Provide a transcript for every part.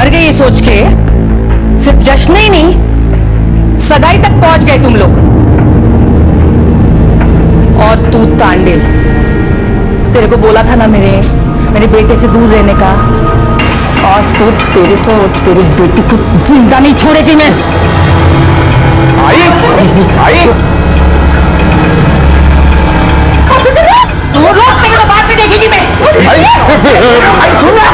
मर गई ये सोच के सिर्फ जश्न ही नहीं, सगाई तक पहुंच गए तुम लोग। और तू तांडिल, तेरे को बोला था ना मेरे बेटे से दूर रहने का। आज तो तेरी बेटी को जिंदा नहीं छोड़ेगी मैं। आई तू रोक तेरे को बाद में देखेगी मैं। आई सुन ना,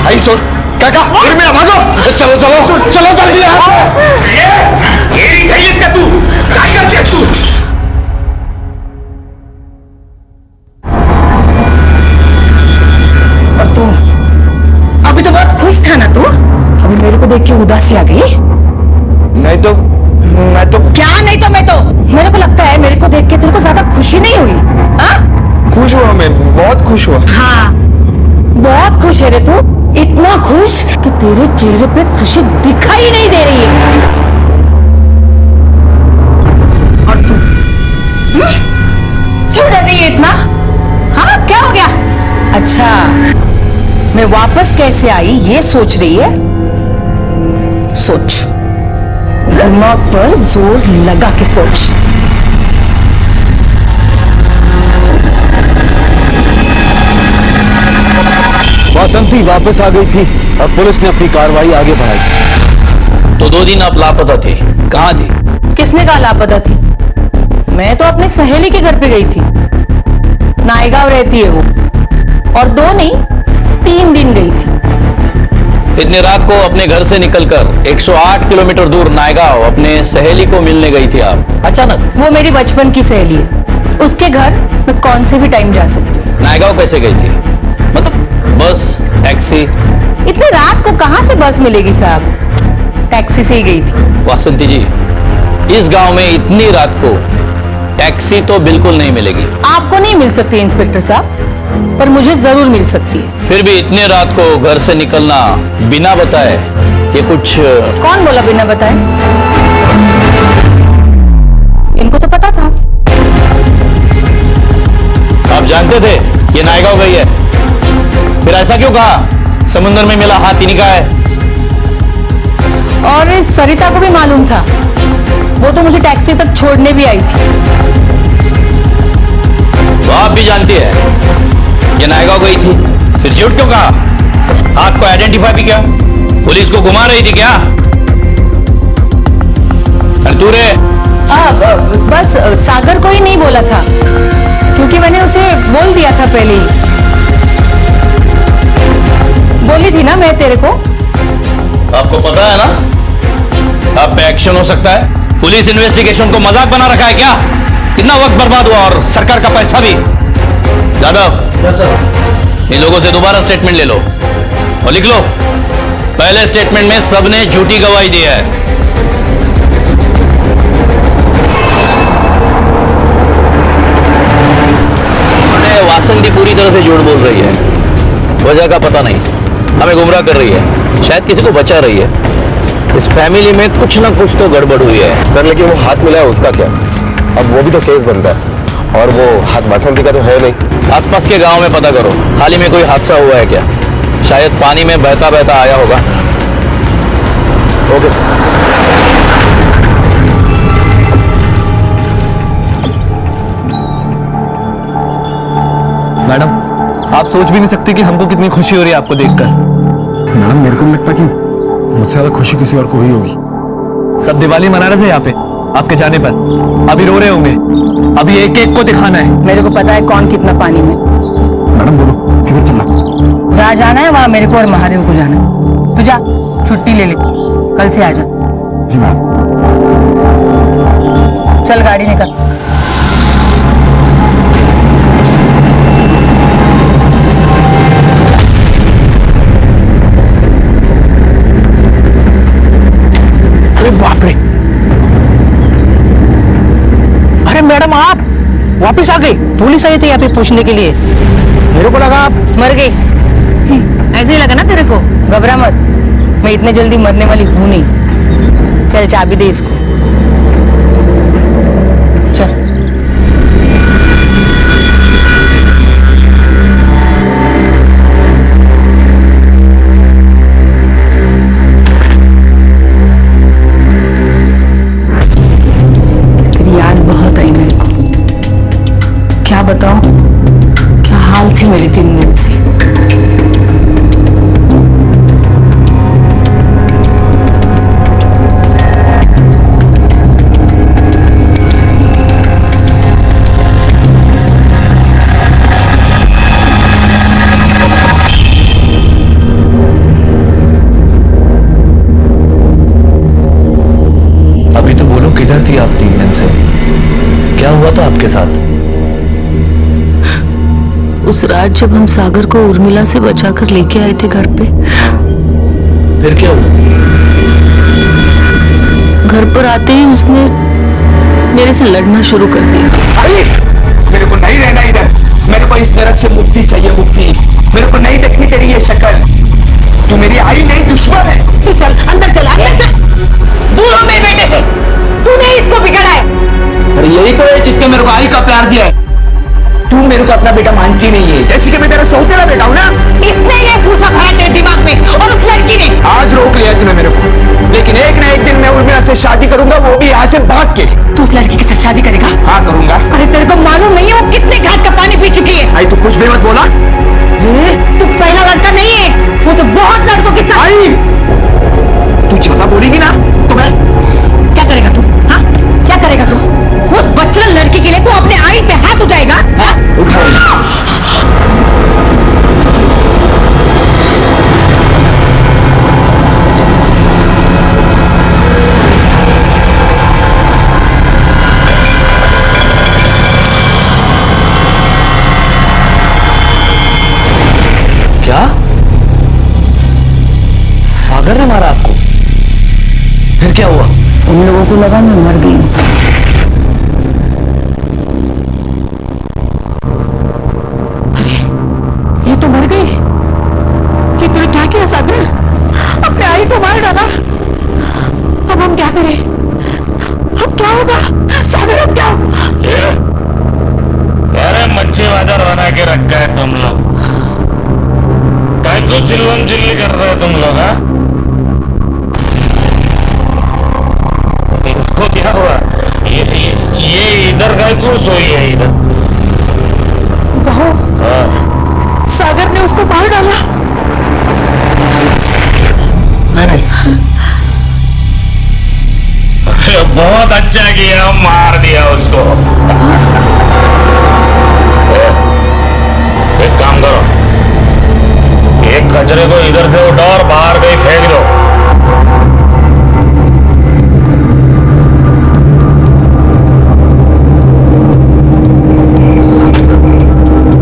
आई सुन काका, उर्मिला भागो, चलो चलो चलो जल्दी आओ। ये सही इसका तू टाइगर के तू। और तू अभी तो बहुत खुश था ना तू, अभी मेरे को देख के उदासी आ गई। नहीं तो मैं तो क्या नहीं तो मैं तो, मेरे को लगता है मेरे को देख के तेरे को ज्यादा खुशी नहीं हुई। हाँ खुश हुआ, मैं बहुत खुश हुआ। हाँ बहुत खुश है रे तू, इतना खुश कि तेरे चेहरे पे खुशी दिखाई नहीं दे रही है। और तू क्यों डर रही है इतना? हाँ क्या हो गया? अच्छा मैं वापस कैसे आई ये सोच रही है? सोच, दिमाग पर जोर लगा के सोच। वासंती वापस आ गई थी और पुलिस ने अपनी कार्रवाई आगे बढ़ाई। तो 2 दिन आप लापता थे, कहाँ थी? किसने कहा लापता थी? मैं तो अपने सहेली के घर पे गई थी, नायगांव रहती है वो, और 2 नहीं 3 दिन गई थी। इतने रात को अपने घर से निकलकर 108 किलोमीटर दूर नायगांव अपने सहेली को मिलने गई थी आप अचानक? वो मेरी बचपन की सहेली है, उसके घर मैं कौन से भी टाइम जा सकती हूँ। नायगांव कैसे गई थी? मतलब बस, टैक्सी? इतने रात को कहां से बस मिलेगी साहब, टैक्सी से ही गई थी। वासंती जी, इस गांव में इतनी रात को टैक्सी तो बिल्कुल नहीं मिलेगी। आपको नहीं मिल सकती इंस्पेक्टर साहब, पर मुझे जरूर मिल सकती है। फिर भी इतने रात को घर से निकलना बिना बताए, ये कुछ... कौन बोला बिना बताए? इनको तो पता था। आप जानते थे ये नायगांव गई है, फिर ऐसा क्यों कहा समुद्र में मिला हाथ इन्हीं का है? और इस सरिता को भी मालूम था, वो तो मुझे टैक्सी तक छोड़ने भी आई थी। तो आप भी जानती है ये नायगांव गई थी, फिर झूठ क्यों कहा? हाथ को आइडेंटिफाई भी किया? पुलिस को घुमा रही थी क्या? अरे तू रे, बस सागर को ही नहीं बोला था, क्योंकि मैंने उसे बोल दिया था पहले ही। बोली थी ना मैं तेरे को। आपको पता है ना आप पे एक्शन हो सकता है। पुलिस इन्वेस्टिगेशन को मजाक बना रखा है क्या? कितना वक्त बर्बाद हुआ और सरकार का पैसा भी। यादव, इन लोगों से दोबारा स्टेटमेंट ले लो और लिख लो, पहले स्टेटमेंट में सबने झूठी गवाही दी है। वासंती पूरी तरह से झूठ बोल रही है, वजह का पता नहीं, हमें गुमराह कर रही है, शायद किसी को बचा रही है। इस फैमिली में कुछ ना कुछ तो गड़बड़ हुई है। सर लेकिन वो हाथ मिला है उसका क्या? अब वो भी तो केस बनता है, और वो हाथ वासंती का तो है नहीं। आसपास के गांव में पता करो, हाल ही में कोई हादसा हुआ है क्या? शायद पानी में बहता बहता आया होगा। Okay sir. मैडम, आप सोच भी नहीं सकती कि हमको कितनी खुशी हो रही है आपको देखकर। मैडम मेरे को नहीं लगता कि मुझसे ज्यादा खुशी किसी और को हुई होगी। सब दिवाली मना रहे थे यहाँ पे आपके जाने पर, अभी रो रहे होंगे। अभी एक एक को दिखाना है। मेरे को पता है कौन कितना पानी में। मैडम बोलो किधर चलना? जहाँ जाना है वहाँ मेरे को और महादेव को जाना है। तू जा, छुट्टी ले ले, कल से आ जा। जी मैडम। चल गाड़ी निकल। अरे बाप रे, अरे मैडम आप वापस आ गई? पुलिस आई थी यहाँ पे पूछने के लिए, मेरे को लगा आप मर गई। ऐसे ही लगा ना तेरे को? घबरा मत, मैं इतने जल्दी मरने वाली हूं नहीं। चल चाबी दे इसको, चल। के साथ? उस रात जब हम सागर को उर्मिला से बचाकर लेके आए थे घर पे, फिर क्या हुआ? घर पर आते ही उसने मेरे से लड़ना शुरू कर दिया। आई, मेरे को नहीं रहना इधर। मेरे को इस नरक से मुक्ति चाहिए, मुक्ति। मेरे को नहीं देखनी तेरी ये शक्ल। तू मेरी आई नहीं, दुश्मन है। तू चल अंदर, चल अंदर चल, दूर हो मेरे बेटे से। तूने इसको बिगाड़ा है। अरे यही तो है जिसने मेरे को आई का प्यार दिया है। तू मेरे को अपना बेटा मानती नहीं है, जैसे कि मैं तेरा सौतेला बेटा हूं ना। इसने ये भूसा भरा तेरे दिमाग में, और उस लड़की ने। आज रोक लिया तूने मेरे को, लेकिन एक ना एक दिन मैं उर्मिला से शादी करूंगा, वो भी यहाँ से भाग के। तू उस लड़की के साथ शादी करेगा? हाँ करूंगा। अरे तेरे को मालूम नहीं है वो कितने घाट का पानी पी चुकी है? आई तू कुछ भी मत बोला। तू पहला लड़का नहीं है, वो तो बहुत लड़कों के साथ। आई, तू ज्यादा बोलेगी ना तो मैं। क्या करेगा तू? हाँ क्या करेगा तू? उस बच्चन लड़की के लिए तू अपने आई पे हाथ उठाएगा? हाँ? क्या? सागर ने मारा आपको? फिर क्या हुआ? उन लोगों को लगा मैं मर गई हूं। अरे ये तो मर गई। ये तूने क्या किया सागर? अपने आई को मार डाला। अब हम क्या करें? अब क्या होगा सागर? अब क्या? अरे मच्छी बाजार बना के रखा है तुम लोग। काय को चिल्लम चिल्ली कर रहे हो तुम लोग? हाँ, इसको क्या हुआ? ये इधर काय को सोई है इधर? बहू, सागर ने उसको मार डाला। नहीं, अरे बहुत अच्छा किया, मार दिया उसको। एक काम करो, एक कचरे को इधर से उठाओ और बाहर कहीं फेंक दो।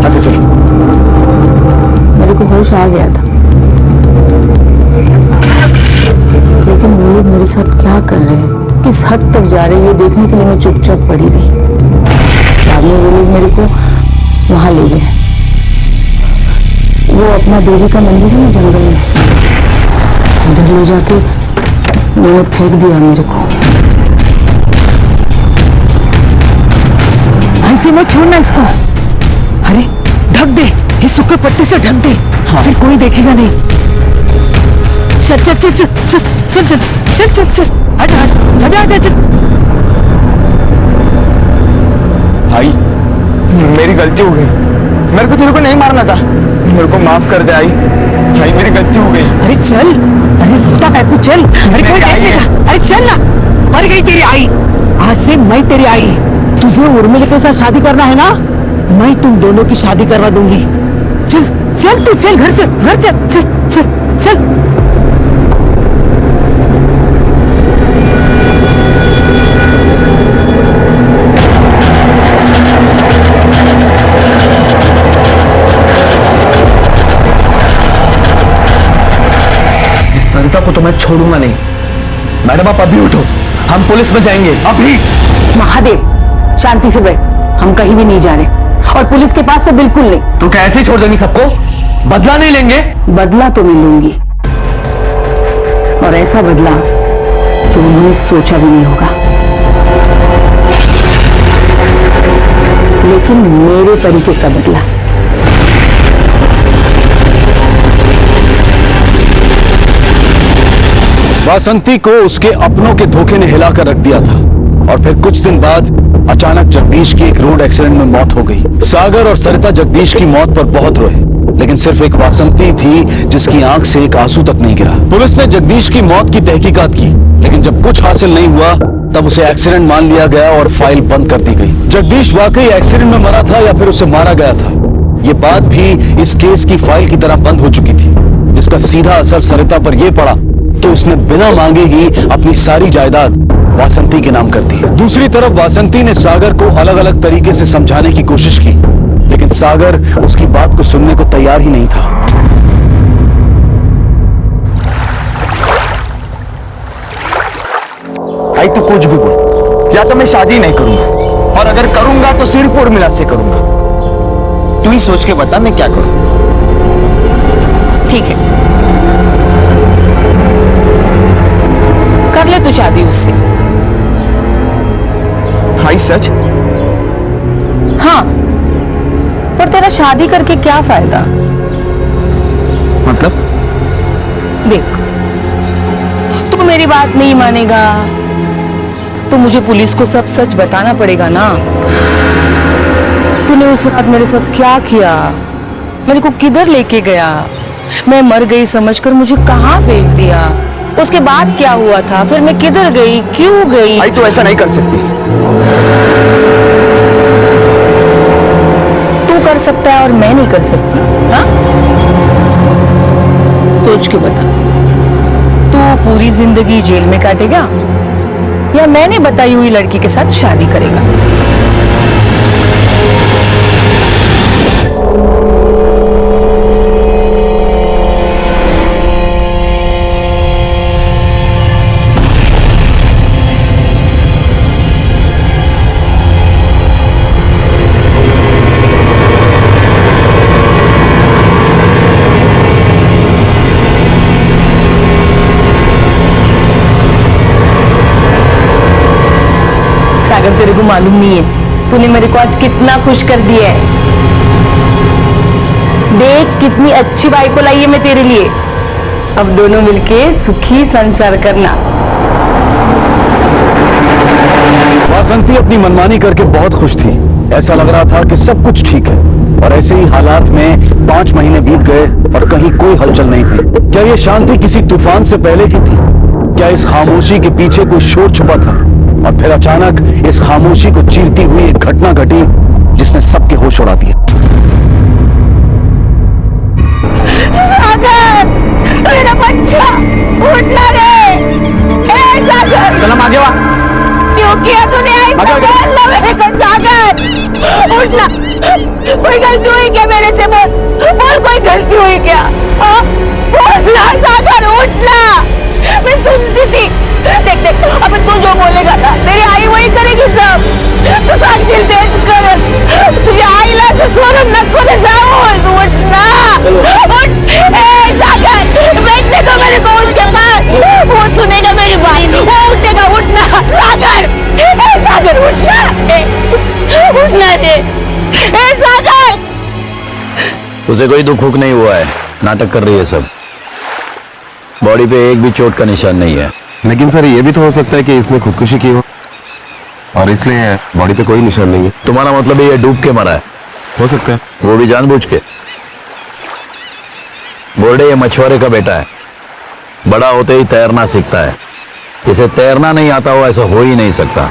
आते चलो। मेरे को होश आ गया था, लेकिन वो लोग मेरे साथ क्या कर रहे हैं, किस हद तक जा रहे हैं, ये देखने के लिए मैं चुपचाप पड़ी रही। बाद में वो लोग मेरे को वहां ले गए। वो अपना देवी का मंदिर है ना जंगल में, उधर ले जाके उन्होंने फेंक दिया मेरे को। ऐसे मत छोड़ना इसको। अरे ढक दे, इस सूखे पत्ते से ढक दे। हाँ। फिर कोई देखेगा नहीं। चल चल चल चल चल चल चल चल चल चल आजा आजा आजा आजा चल। भाई मेरी गलती हो गई, मेरे को तेरे को नहीं मारना था। मेरे को माफ कर दे आई। भाई मेरी गलती हो गई। अरे चल, अरे रुकता है तू, चल। अरे कोई देख लेगा। अरे चल ना, मर गई तेरी आई। आज से मैं तेरी आई। तुझे उर्मिला के साथ शादी करना है ना, मैं तुम दोनों की शादी करवा दूंगी। चल चल तू चल, घर चल, घर चल, चल चल चल। सरिता को तो मैं छोड़ूंगा नहीं। मैडम आप अभी उठो, हम पुलिस में जाएंगे अभी। महादेव शांति से बैठ, हम कहीं भी नहीं जा रहे, और पुलिस के पास तो बिल्कुल नहीं। तो क्या ऐसे ही छोड़ देंगी सबको? बदला नहीं लेंगे? बदला तो मैं लूंगी, और ऐसा बदला तो उन्होंने सोचा भी नहीं होगा, लेकिन मेरे तरीके का बदला। वासंती को उसके अपनों के धोखे ने हिलाकर रख दिया था, और फिर कुछ दिन बाद अचानक जगदीश की एक रोड एक्सीडेंट में मौत हो गई। सागर और सरिता जगदीश की मौत पर बहुत रोए, लेकिन सिर्फ एक वासंती थी जिसकी आंख से एक आंसू तक नहीं गिरा। पुलिस ने जगदीश की मौत की तहकीकात की, लेकिन जब कुछ हासिल नहीं हुआ तब उसे एक्सीडेंट मान लिया गया और फाइल बंद कर दी गई। जगदीश वाकई एक्सीडेंट में मरा था या फिर उसे मारा गया था, ये बात भी इस केस की फाइल की तरह बंद हो चुकी थी, जिसका सीधा असर सरिता पर यह पड़ा कि तो उसने बिना मांगे ही अपनी सारी जायदाद वासंती के नाम कर दी। दूसरी तरफ वासंती ने सागर को अलग अलग तरीके से समझाने की कोशिश की, लेकिन सागर उसकी बात को सुनने को तैयार ही नहीं था। भाई तू कुछ भी बोल, या तो मैं शादी नहीं करूंगा, और अगर करूंगा तो सिर्फ उर्मिला से करूंगा। तू ही सोच के बता मैं क्या करूं। ठीक है, कर ले तू शादी उससे। भाई सच? हाँ, पर तेरा शादी करके क्या फायदा? मतलब? देख, तू मेरी बात नहीं मानेगा तो मुझे पुलिस को सब सच बताना पड़ेगा ना। तूने उस रात मेरे साथ क्या किया, मेरे को किधर लेके गया, मैं मर गई समझकर मुझे कहाँ फेंक दिया, उसके बाद क्या हुआ था, फिर मैं किधर गई, क्यों गई। भाई तू ऐसा नहीं कर सकती। तू कर सकता है और मैं नहीं कर सकती? हाँ, सोच के बता, तू पूरी जिंदगी जेल में काटेगा या मैंने बताई हुई लड़की के साथ शादी करेगा? सागर, तेरे को मालूम नहीं है तूने मेरे को आज कितना खुश कर दिया है। देख कितनी अच्छी बाई को लाई है मैं तेरे लिए। अब दोनों मिलके सुखी संसार करना। वासंती अपनी मनमानी करके बहुत खुश थी। ऐसा लग रहा था कि सब कुछ ठीक है, और ऐसे ही हालात में 5 महीने बीत गए और कहीं कोई हलचल नहीं हुई। क्या ये शांति किसी तूफान से पहले की थी? क्या इस खामोशी के पीछे कोई शोर छुपा था? और फिर अचानक इस खामोशी को चीरती हुई एक घटना घटी जिसने सबके होश उड़ा दिया। सागर, मेरा बच्चा, उठना रे। ए सागर, चल हम आगे वा। क्यों किया तूने ऐसा? बोल ना मेरे को सागर, उठना। कोई गलती हुई क्या मेरे से? बोल कोई गलती हुई क्या? हाँ? बोल ना सागर, उठना। मैं सुनती थी। देख देख, अब तू जो बोलेगा ना तेरी आई वही करेगी सब। तू दिल तेज कर, तुझे आईला से सोनम नको ले जाओ। उठना, उठ। ए सागर, बैठने दो मेरे को उसके पास, वो सुनेगा मेरी बात, वो उठेगा। उठना सागर, ए सागर, उठना, उठना रे। ए सागर, उसे कोई दुख हुक नहीं हुआ है, नाटक कर रही है सब। बॉडी पे एक भी चोट का निशान नहीं है। लेकिन सर ये भी तो हो सकता है कि इसने खुदकुशी की हो और इसलिए बॉडी पे कोई निशान नहीं है। तुम्हारा मतलब ये डूब के मरा है? हो सकता है। वो भी जानबूझ के? बोर्डे ये मछुआरे का बेटा है, बड़ा होते ही तैरना सीखता है। इसे तैरना नहीं आता हो ऐसा हो ही नहीं सकता।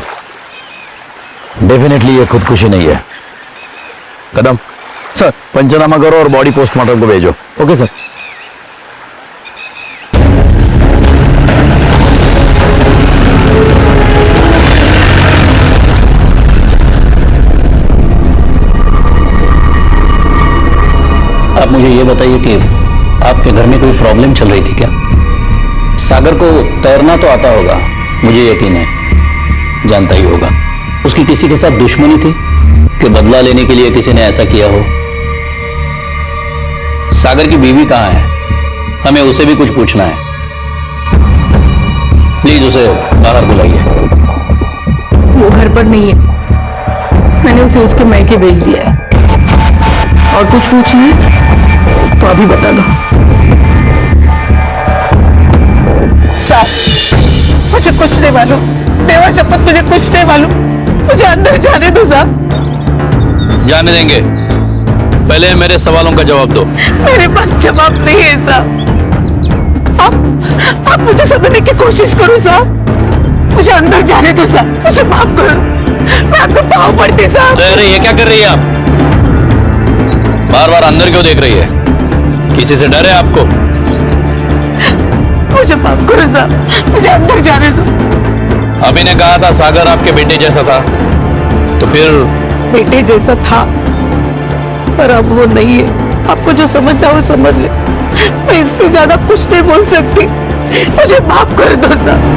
डेफिनेटली ये खुदकुशी नहीं है। कदम सर, पंचनामा करो और बॉडी पोस्टमार्टम को भेजो। Okay sir. आप मुझे ये बताइए कि आपके घर में कोई प्रॉब्लम चल रही थी क्या? सागर को तैरना तो आता होगा, मुझे यकीन है, जानता ही होगा। उसकी किसी के साथ दुश्मनी थी कि बदला लेने के लिए किसी ने ऐसा किया हो? सागर की बीवी कहाँ है? हमें उसे भी कुछ पूछना है। प्लीज उसे बाहर बुलाइए। वो घर पर नहीं है, मैंने उसे उसके मैके भेज दिया है। और कुछ पूछना है तो अभी बता दो। सर, मुझे कुछ नहीं मालूम, देवा शपथ मुझे कुछ नहीं मालूम। मुझे अंदर जाने दो साहब। जाने देंगे, पहले मेरे सवालों का जवाब दो। मेरे पास जवाब नहीं है साहब। आप मुझे समझने की कोशिश करो साहब। मुझे अंदर जाने दो साहब, मुझे माफ करो, मैं आपको पाँव पड़ती साहब। अरे ये क्या कर रही है आप? बार बार अंदर क्यों देख रही है? किसी से डर है आपको? मुझे माफ करो साहब, मुझे अंदर जाने दो। अभी ने कहा था सागर आपके बेटे जैसा था, तो फिर बेटे जैसा था, पर अब वो नहीं है। आपको जो समझना वो समझ ले, मैं इससे ज्यादा कुछ नहीं बोल सकती। मुझे माफ कर दो साहब।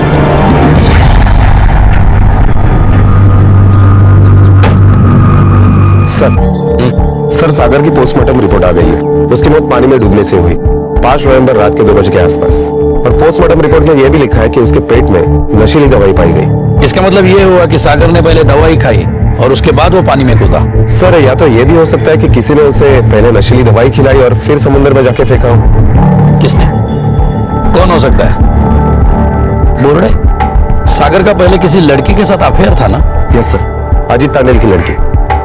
सर सागर की पोस्टमार्टम रिपोर्ट आ गई है। उसकी मौत पानी में डूबने से हुई 5 नवंबर रात के 2 बजे के आसपास। और पोस्टमार्टम रिपोर्ट में यह भी लिखा है कि उसके पेट में नशीली दवाई पाई गई। इसका मतलब ये हुआ कि सागर ने पहले दवाई खाई और उसके बाद वो पानी में कूदा। सर या तो यह भी हो सकता है कि किसी ने उसे पहले नशीली दवाई खिलाई और फिर समुद्र में जाके फेंका हो। किसने? कौन हो सकता है? बोर्डे? सागर का पहले किसी लड़की के साथ अफेयर था ना? यस सर, अजीत तांडेल की लड़की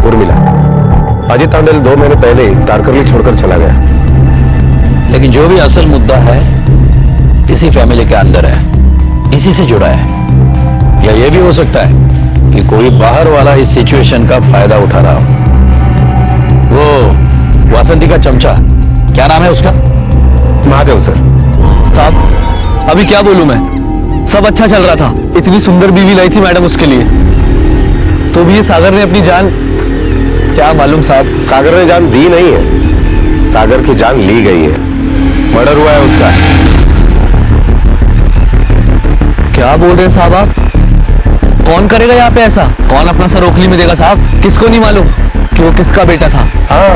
उर्मिला। अजीत तांडेल 2 महीने पहले तारकर्ली छोड़कर चला गया। लेकिन जो भी असल मुद्दा है इसी फैमिली के अंदर है, इसी से जुड़ा है। या यह भी हो सकता है कि कोई बाहर वाला इस सिचुएशन का फायदा उठा रहा हो। वो वासंती का चमचा, क्या नाम है उसका? महादेव सर। साहब अभी क्या बोलूं मैं, सब अच्छा चल रहा था, इतनी सुंदर बीवी लाई थी मैडम उसके लिए, तो भी ये सागर ने अपनी जान, क्या मालूम साहब। सागर ने जान दी नहीं है, सागर की जान ली गई है। मर्डर हुआ है उसका। क्या बोल रहे हैं साहब आप? कौन करेगा यहाँ पे ऐसा? कौन अपना सर ओखली में देगा साहब? किसको नहीं मालूम कि वो किसका बेटा था? हाँ,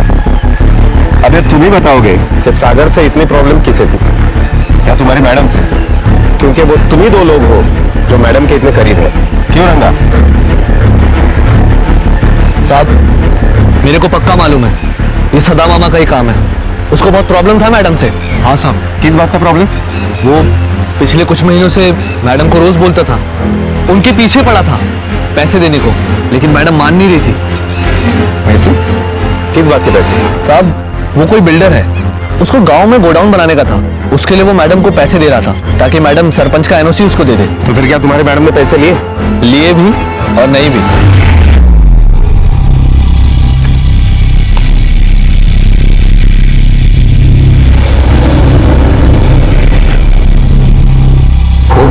अबे तुम ही बताओगे कि सागर से इतनी प्रॉब्लम किसे थी, या तुम्हारी मैडम से? क्योंकि वो तुम ही 2 लोग हो जो मैडम के इतने करीब है। क्यों रंगा? साहब मेरे को पक्का मालूम है ये सदा मामा का ही काम है। उसको बहुत प्रॉब्लम था मैडम से। हाँ साहब, किस बात का प्रॉब्लम? वो पिछले कुछ महीनों से मैडम को रोज बोलता था, उनके पीछे पड़ा था पैसे देने को, लेकिन मैडम मान नहीं रही थी। पैसे? किस बात के पैसे? साहब वो कोई बिल्डर है, उसको गांव में गोडाउन बनाने का था, उसके लिए वो मैडम को पैसे दे रहा था ताकि मैडम सरपंच का एनओसी उसको दे दे। तो फिर क्या तुम्हारी मैडम ने पैसे लिए? लिए भी और नहीं भी।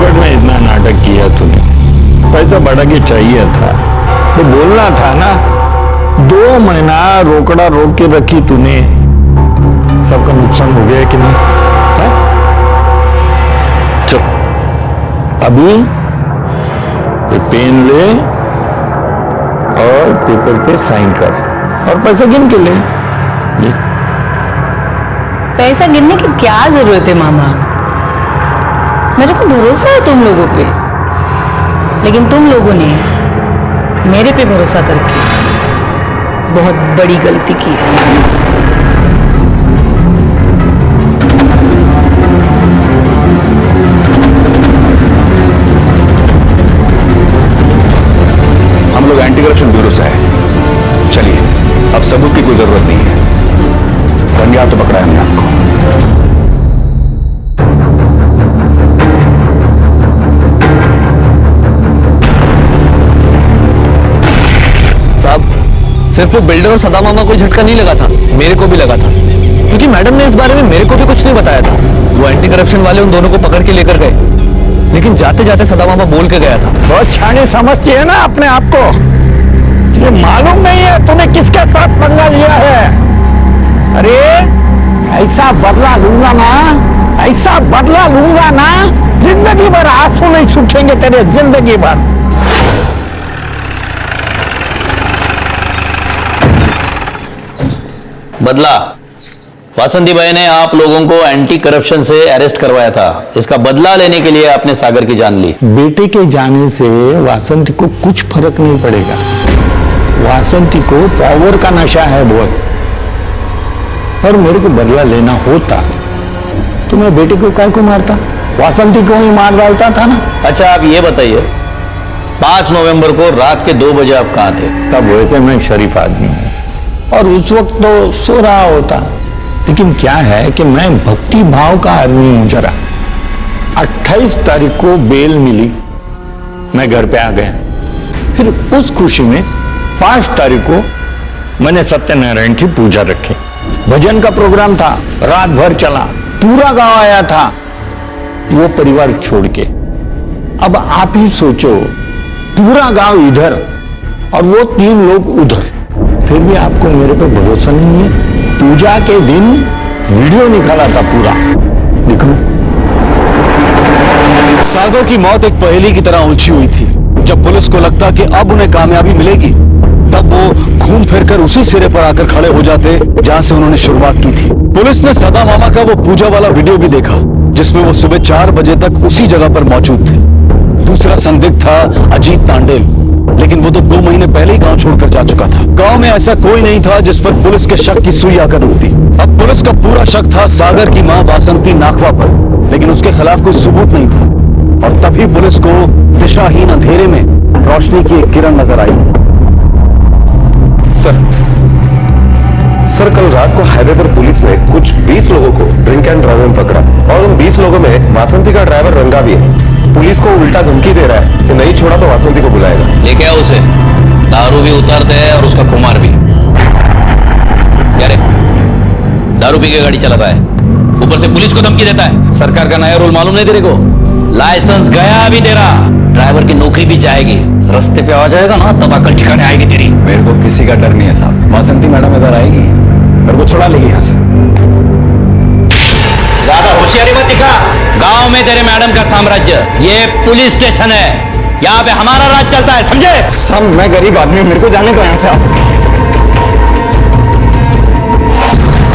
में इतना नाटक किया तूने, पैसा बढ़ा के चाहिए था तो बोलना था ना। 2 महीना रोकड़ा रोक के रखी तूने, सबका नुकसान हो गया कि नहीं? है? चल अभी ये पेन ले और पेपर पे साइन कर और पैसा गिन के ले। पैसा गिनने की क्या जरूरत है मामा? मेरे को भरोसा है तुम लोगों पे, लेकिन तुम लोगों ने मेरे पे भरोसा करके बहुत बड़ी गलती की है। हम लोग एंटी करप्शन ब्यूरो से हैं। चलिए, अब सबूत की कोई जरूरत नहीं है। रंगे तो पकड़ा है हमने आपको। सिर्फ वो बिल्डर और सदा मामा को झटका नहीं लगा था, मेरे को भी लगा था, क्योंकि मैडम ने इस बारे में मेरे को भी कुछ नहीं बताया था। वो एंटी करप्शन वाले उन दोनों को पकड़ के लेकर गए, लेकिन जाते जाते सदा मामा बोल के गया था। बहुत छाने समझती है ना अपने आप को। तुझे मालूम नहीं है तूने किसके साथ पंगा लिया है? अरे ऐसा बदला लूंगा ना, ऐसा बदला लूंगा ना, जिंदगी भर आंसू नहीं सूखेंगे तेरे, जिंदगी भर। बदला? वासंती भाई ने आप लोगों को एंटी करप्शन से अरेस्ट करवाया था, इसका बदला लेने के लिए आपने सागर की जान ली। बेटे के जाने से वासंती को कुछ फर्क नहीं पड़ेगा। वासंती को पावर का नशा है बहुत, और मेरे को बदला लेना होता तो मैं बेटे को काय को मारता, वासंती को ही मार डालता था ना। अच्छा आप ये बताइए, 5 नवंबर को रात के 2 बजे आप कहाँ थे? तब वैसे मैं शरीफ आदमी हूँ और उस वक्त तो सो रहा होता, लेकिन क्या है कि मैं भक्ति भाव का आदमी हूं जरा। 28 तारीख को बेल मिली, मैं घर पे आ गया। फिर उस खुशी में 5 तारीख को मैंने सत्यनारायण की पूजा रखी। भजन का प्रोग्राम था, रात भर चला, पूरा गांव आया था। वो परिवार छोड़ के। अब आप ही सोचो, पूरा गांव इधर और वो 3 लोग उधर, फिर भी आपको मेरे पे भरोसा नहीं है। पूजा के दिन वीडियो निकाला था पूरा, देखो। सागर की मौत एक पहेली की तरह उलझी हुई थी। जब पुलिस को लगता कि अब उन्हें कामयाबी मिलेगी, तब वो घूम फिरकर उसी सिरे पर आकर खड़े हो जाते जहां से उन्होंने शुरुआत की थी। पुलिस ने सदा मामा का वो पूजा वाला वीडियो भी देखा, जिसमें वो सुबह 4 बजे तक उसी जगह पर मौजूद थे। दूसरा संदिग्ध था अजीत तांडेल, लेकिन वो तो 2 महीने पहले ही गांव छोड़कर जा चुका था। गांव में ऐसा कोई नहीं था जिस पर पुलिस के शक की सुई आकर रुकती। अब पुलिस का पूरा शक था सागर की मां वासंती नाखवा पर, लेकिन उसके खिलाफ कोई सबूत नहीं था। और तभी पुलिस को दिशाहीन अंधेरे में रोशनी की एक किरण नजर आई। सर, कल रात को हाईवे पर पुलिस ने कुछ 20 लोगों को ड्रिंक एंड ड्राइव में पकड़ा और उन 20 लोगों में वासंती का ड्राइवर रंगा भी है। पुलिस को उल्टा धमकी दे रहा है कि नहीं छोड़ा तो वासंती को बुलाएगा। लेके आओ उसे, दारू भी उतारते हैं और उसका खुमार भी। क्या रे, दारू पी के गाड़ी चलाता है, ऊपर से पुलिस को धमकी देता है। सरकार का नया रूल मालूम नहीं तेरे को? लाइसेंस गया अभी तेरा, ड्राइवर की नौकरी भी जाएगी। रास्ते पे आ जाएगा ना तब अकल ठिकाने आएगी तेरी। मेरे को किसी का डर नहीं है साहब। वासंती मैडम इधर आएगी, मेरे को छुड़ा लेगी यहाँ से। ज्यादा होशियारी मत दिखा। गांव में तेरे मैडम का साम्राज्य, ये पुलिस स्टेशन है, यहाँ पे हमारा राज चलता है, समझे? साहब, मैं गरीब आदमी हूं, मेरे को जाने दो यहाँ से। आप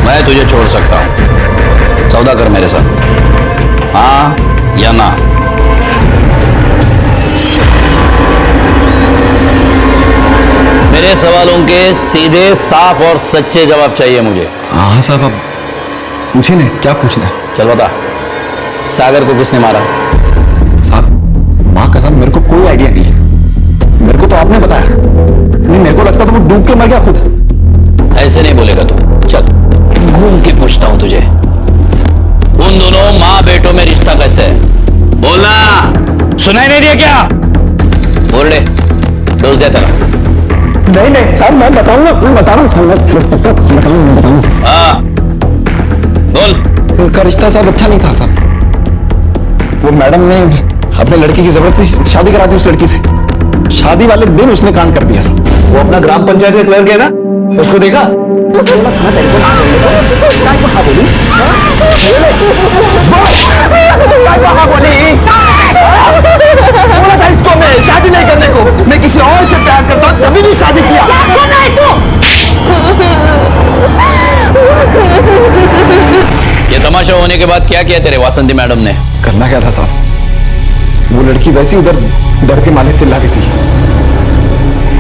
मैं तुझे छोड़ सकता हूं, सौदा कर मेरे साथ, हाँ या ना? मेरे सवालों के सीधे, साफ और सच्चे जवाब चाहिए मुझे। हाँ साहब, आप पूछे ना, क्या पूछना है? चल बता, सागर को किसने मारा? साहब, माँ कसम मेरे को कोई आइडिया नहीं है। मेरे को तो आपने बताया। नहीं, मेरे को लगता था वो डूब के मर गया खुद। ऐसे नहीं बोलेगा तू, चल घूम के पूछता हूं तुझे। उन दोनों माँ बेटों में रिश्ता कैसे है? बोलना, सुनाई नहीं दिया क्या? बोल दे, डोज दे तेरा। नहीं साहब, मैं बताऊंगा, मैं बता रहा हूँ, बताऊंगा। हाँ बोल। उनका रिश्ता साहब अच्छा नहीं था साहब। वो मैडम ने अपने लड़की की जबरदस्ती शादी करा दी उस लड़की से। शादी वाले दिन उसने कांड कर दिया साहब। वो अपना ग्राम पंचायत का क्लर्क है ना, उसको देखा? इसको मैं शादी नहीं करने को, मैं किसी और से प्यार करता हूँ, कभी नहीं शादी किया। ये तमाशा होने के बाद क्या किया तेरे वासंती मैडम ने? करना क्या था साहब, वो लड़की वैसे ही उधर डर के मारे चिल्ला रही थी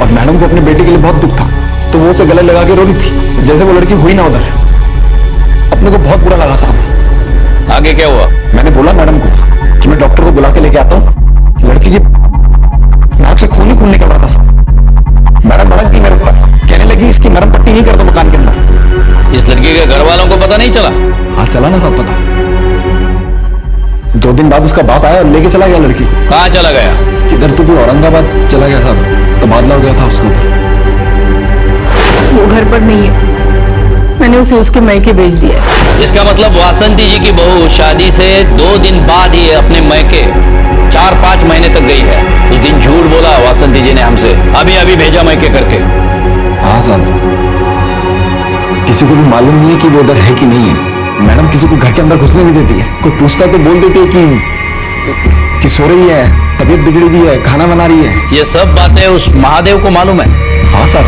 और मैडम को अपने बेटे के लिए बहुत दुख था, तो वो उसे गले लगा के रो रही थी जैसे वो लड़की हुई ना उधर। अपने को बहुत बुरा लगा साहब। आगे क्या हुआ? मैंने बोला मैडम को कि मैं डॉक्टर को बुला के लेके आता हूँ। लड़की की नाक से खून ही खून निकल रहा था साहब। मैडम भड़क गई मेरे ऊपर, कहने लगी इसकी मरहम पट्टी नहीं कर दो मकान के अंदर। इस लड़की के घर वालों को पता नहीं चला? हाँ चला ना साहब पता। 2 दिन बाद उसका बाप आया और लेके चला गया लड़की को। कहाँ चला गया? किधर तो भी औरंगाबाद चला गया साहब, तबादला हो गया था उसका उधर। वो घर पर नहीं है, मैंने उसे उसके मैके भेज दिया है। इसका मतलब वासंती जी की बहू शादी से 2 दिन बाद ही अपने मैके 4-5 महीने तक गई है। उस दिन झूठ बोला वासंती जी ने हमसे, अभी अभी भेजा मैके करके। हाँ साहब, किसी को भी मालूम नहीं है कि वो उधर है कि नहीं है। मैडम किसी को घर के अंदर घुसने नहीं देती है। कोई पूछता तो बोल देती है कि सो रही है, तबीयत बिगड़ी हुई है, खाना बना रही है। ये सब बातें उस महादेव को मालूम है? हाँ साहब।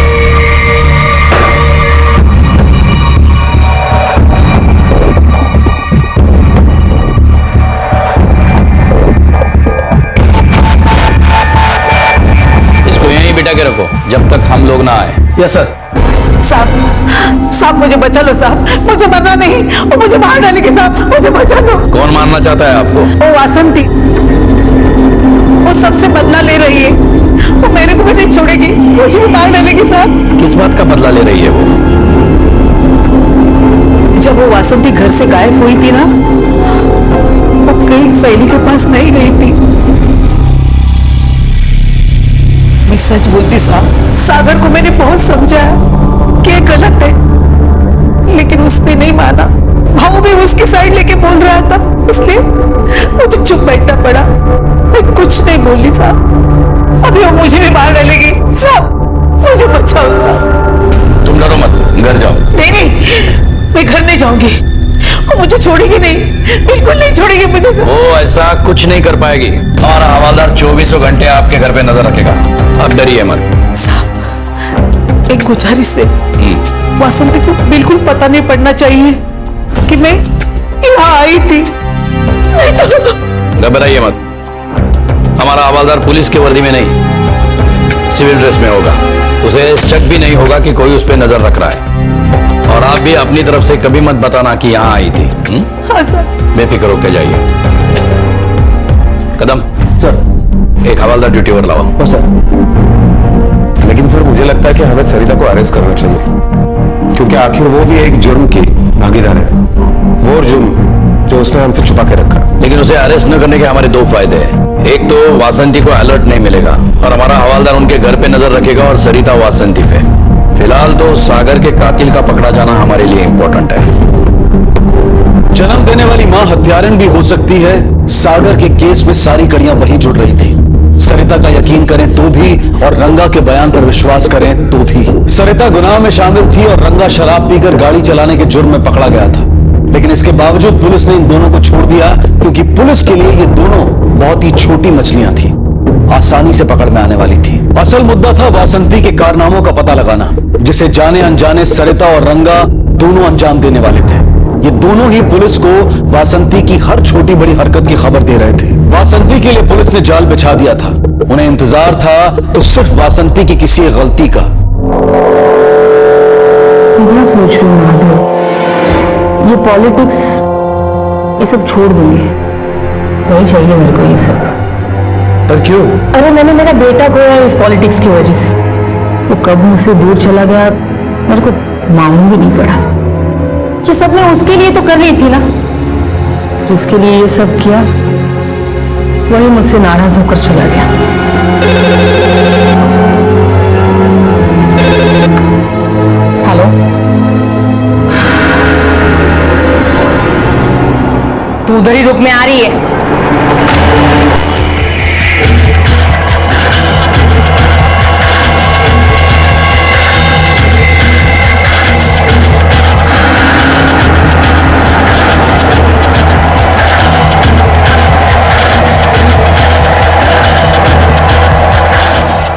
इसको यहीं बिठा के रखो जब तक हम लोग ना आए। Yes sir. साहब मुझे बचा लो साहब, मुझे मरना नहीं और मुझे मार डालेंगे साहब, मुझे बचा लो। कौन मारना चाहता है आपको? वो वासंती, वो सबसे बदला ले रही है, वो मेरे को भी नहीं छोड़ेगी, मुझे भी मार डालेगी साहब। किस बात का बदला ले रही है वो? जब वो वासंती घर से गायब हुई थी ना, वो कहीं सहेली के पास नहीं गई थी। मैं सच बोलती साहब, सागर को मैंने बहुत समझाया कि ये गलत है, लेकिन उसने नहीं माना। भाऊ भी उसकी साइड लेके बोल रहा था, इसलिए मुझे चुप बैठना पड़ा। मैं कुछ नहीं बोली साहब। अभी वो मुझे भी मार डालेगी साहब। मुझे बचाओ साहब। तुम डरो मत, घर जाओ। नहीं, मैं घर नहीं जाऊंगी। वो मुझे छोड़ेगी नहीं, बिल्कुल नहीं छोड़ेगी मुझे साहब। वो ऐसा कुछ नहीं कर पाएगी। हमारा हवालदार 24 घंटे आपके घर पे नजर रखेगा। अब डरिए मत। साहब, एक गुजारिश है, वासंती को बिल्कुल पता नहीं पड़ना चाहिए कि मैं यहाँ आई थी। घबराइए मत। हमारा हवालदार पुलिस की वर्दी में नहीं, सिविल ड्रेस में होगा। उसे शक भी नहीं होगा कि कोई उस पर नजर रख रहा है। और आप भी अपनी तरफ से कभी मत बताना कि यहाँ आई थी। हाँ सर। बेफिक्र होकर जाइए। कदम सर। एक हवालदार ड्यूटी पर लाओ। ओ सर। लेकिन सर मुझे लगता है कि हमें सरिता को अरेस्ट करना चाहिए, क्योंकि आखिर वो भी एक जुर्म की भागीदार है। वो जुर्म जो उसने हमसे छुपा के रखा। लेकिन उसे अरेस्ट न करने के हमारे दो फायदे हैं। एक तो वासंती को अलर्ट नहीं मिलेगा और हमारा हवालदार उनके घर पे नजर रखेगा और सरिता वासंती पे। फिलहाल तो सागर के कातिल का पकड़ा जाना हमारे लिए इंपॉर्टेंट है। जन्म देने वाली मां हत्यारन भी हो सकती है। सागर के केस में सारी कड़ियां वही जुड़ रही थी। सरिता का यकीन करें तो भी और रंगा के बयान पर विश्वास करें तो भी। सरिता गुनाह में शामिल थी और रंगा शराब पीकर गाड़ी चलाने के जुर्म में पकड़ा गया था। लेकिन इसके बावजूद पुलिस ने इन दोनों को छोड़ दिया, क्योंकि पुलिस के लिए ये दोनों बहुत ही छोटी मछलियां थी, आसानी से पकड़ में आने वाली थी। असल मुद्दा था वासंती के कारनामों का पता लगाना, जिसे जाने अनजाने सरिता और रंगा दोनों अंजाम देने वाले थे। ये दोनों ही पुलिस को वासंती की हर छोटी बड़ी हरकत की खबर दे रहे थे। वासंती के लिए पुलिस ने जाल बिछा दिया था। उन्हें इंतजार था तो सिर्फ वासंती की किसी गलती का। मैं सोच रही हूँ महादेव, ये पॉलिटिक्स ये सब छोड़ दूंगी। नहीं चाहिए मेरे को ये सब। पर क्यों? अरे मैंने मेरा बेटा खोया इस पॉलिटिक्स की वजह से। वो कब मुझसे दूर चला गया मेरे को मालूम भी नहीं पड़ा। ये सब मैं उसके लिए तो कर रही थी ना, जिसके लिए ये सब किया वही मुझसे नाराज होकर चला गया। हेलो, तू उधर ही रुक, में आ रही है।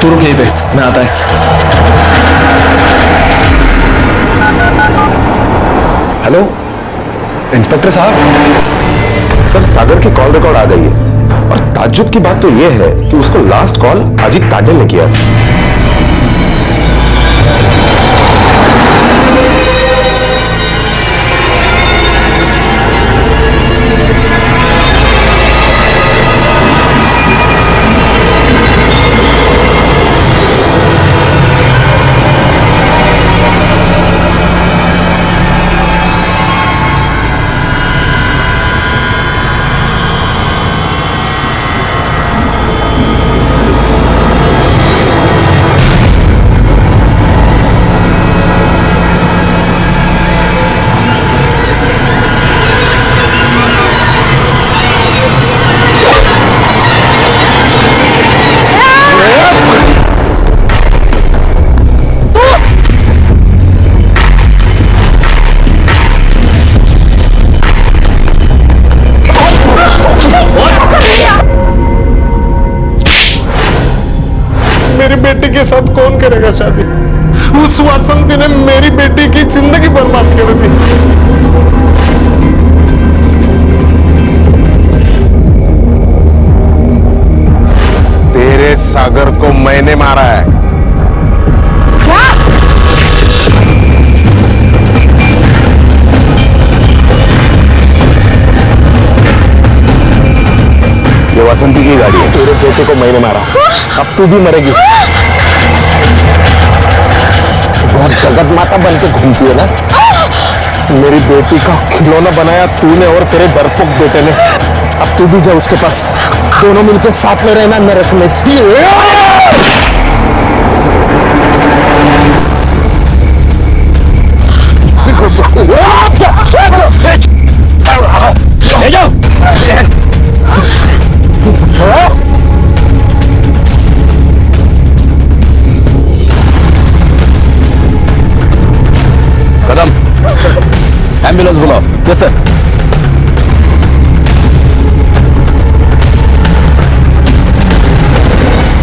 तू रुक यहीं पे, मैं आता है। हेलो इंस्पेक्टर साहब। सर सागर की कॉल रिकॉर्ड आ गई है और ताज्जुब की बात तो यह है कि उसको लास्ट कॉल अजीत तांडेल ने किया था। मेरी बेटी के साथ कौन करेगा शादी? उस वासंती ने मेरी बेटी की जिंदगी बर्बाद कर दी। तेरे सागर को मैंने मारा है। क्या? ये वासंती की गाड़ी है। तेरे बेटे को मैंने मारा, अब तू भी मरेगी। बहुत जगत माता बन के घूमती है ना। मेरी बेटी का खिलौना बनाया तूने और तेरे डरपोक बेटे ने। अब तू भी जा उसके पास, दोनों मिलकर साथ में रहना नरक में। ले जाओ। Yes sir.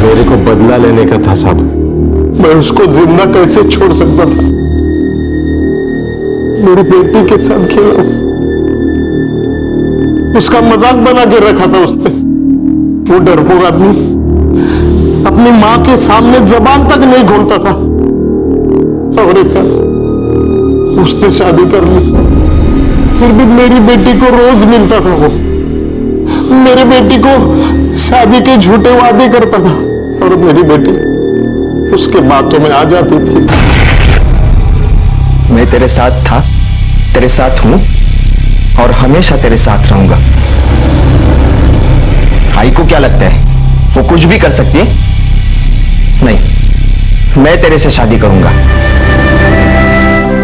मेरे को बदला लेने का था साहब, मैं उसको जिंदा कैसे छोड़ सकता था। मेरी बेटी के साथ खेला, उसका मजाक बना के रखा था उसने। वो डरपोक आदमी अपनी मां के सामने जबान तक नहीं खोलता था। और एक साथ उसने शादी कर ली, फिर भी मेरी बेटी को रोज मिलता था। वो मेरी बेटी को शादी के झूठे वादे करता था और मेरी बेटी उसके बातों में आ जाती थी। मैं तेरे साथ था, तेरे साथ हूं और हमेशा तेरे साथ रहूंगा। भाई को क्या लगता है वो कुछ भी कर सकती है? नहीं, मैं तेरे से शादी करूंगा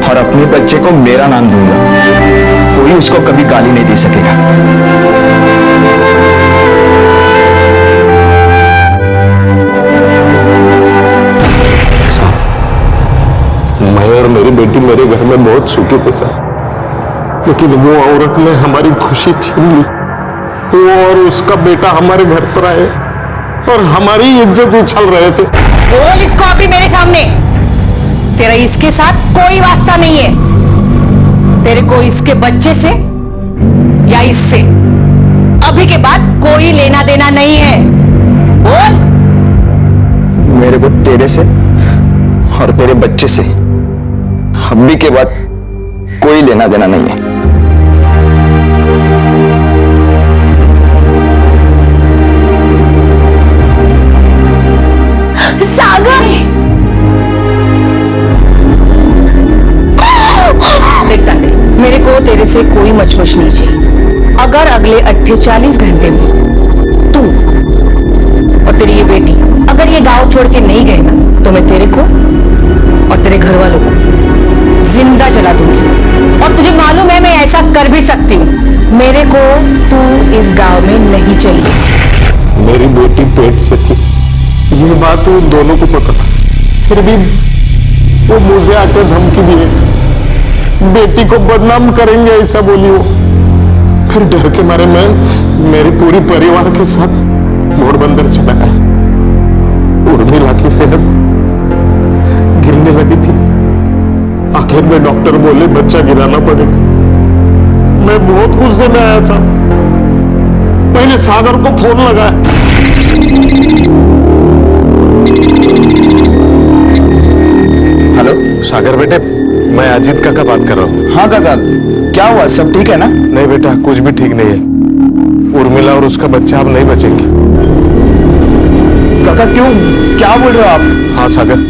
और अपने बच्चे को मेरा नाम दूंगा। कोई उसको कभी गाली नहीं दे सकेगा। मैं और मेरी बेटी मेरे घर में बहुत सुखी थे सर, लेकिन वो औरत ने हमारी खुशी छीन ली। वो और उसका बेटा हमारे घर पर आए और हमारी इज्जत उछल रहे थे। बोल इसको अभी मेरे सामने, तेरा इसके साथ कोई वास्ता नहीं है। तेरे को इसके बच्चे से या इससे अभी के बाद कोई लेना देना नहीं है। बोल। मेरे को तेरे से और तेरे बच्चे से अभी के बाद कोई लेना देना नहीं है। सागर, देख तांडिल, मेरे को तेरे से कोई मचमच नहीं चाहिए। अगर अगले 48 घंटे में तू और तेरी ये बेटी अगर ये गांव छोड़ के नहीं गए ना, तो मैं तेरे को और तेरे घर वालों को जिंदा जला दूंगी। और तुझे मालूम है मैं ऐसा कर भी सकती हूँ। मेरे को तू इस गांव में नहीं चाहिए। मेरी बेटी पेट से थी, ये बात वो दोनों को पता था, फिर भी वो मुझे आकर धमकी दिए, बेटी को बदनाम करेंगे ऐसा बोली वो। फिर डर के मारे मैं मेरे पूरी परिवार के साथ घोड़बंदर चला गया। उर्मिला की सेहत गिरने लगी थी। आखिर में डॉक्टर बोले बच्चा गिराना पड़ेगा। मैं बहुत गुस्से में आया था। मैंने सागर को फोन लगाया। हेलो सागर बेटे, मैं अजीत काका बात कर रहा हूँ। हाँ काका, क्या हुआ? सब ठीक है ना? नहीं बेटा, कुछ भी ठीक नहीं है। उर्मिला और उसका बच्चा अब नहीं बचेंगे। काका क्यों, क्या बोल रहे हो आप? हाँ सागर,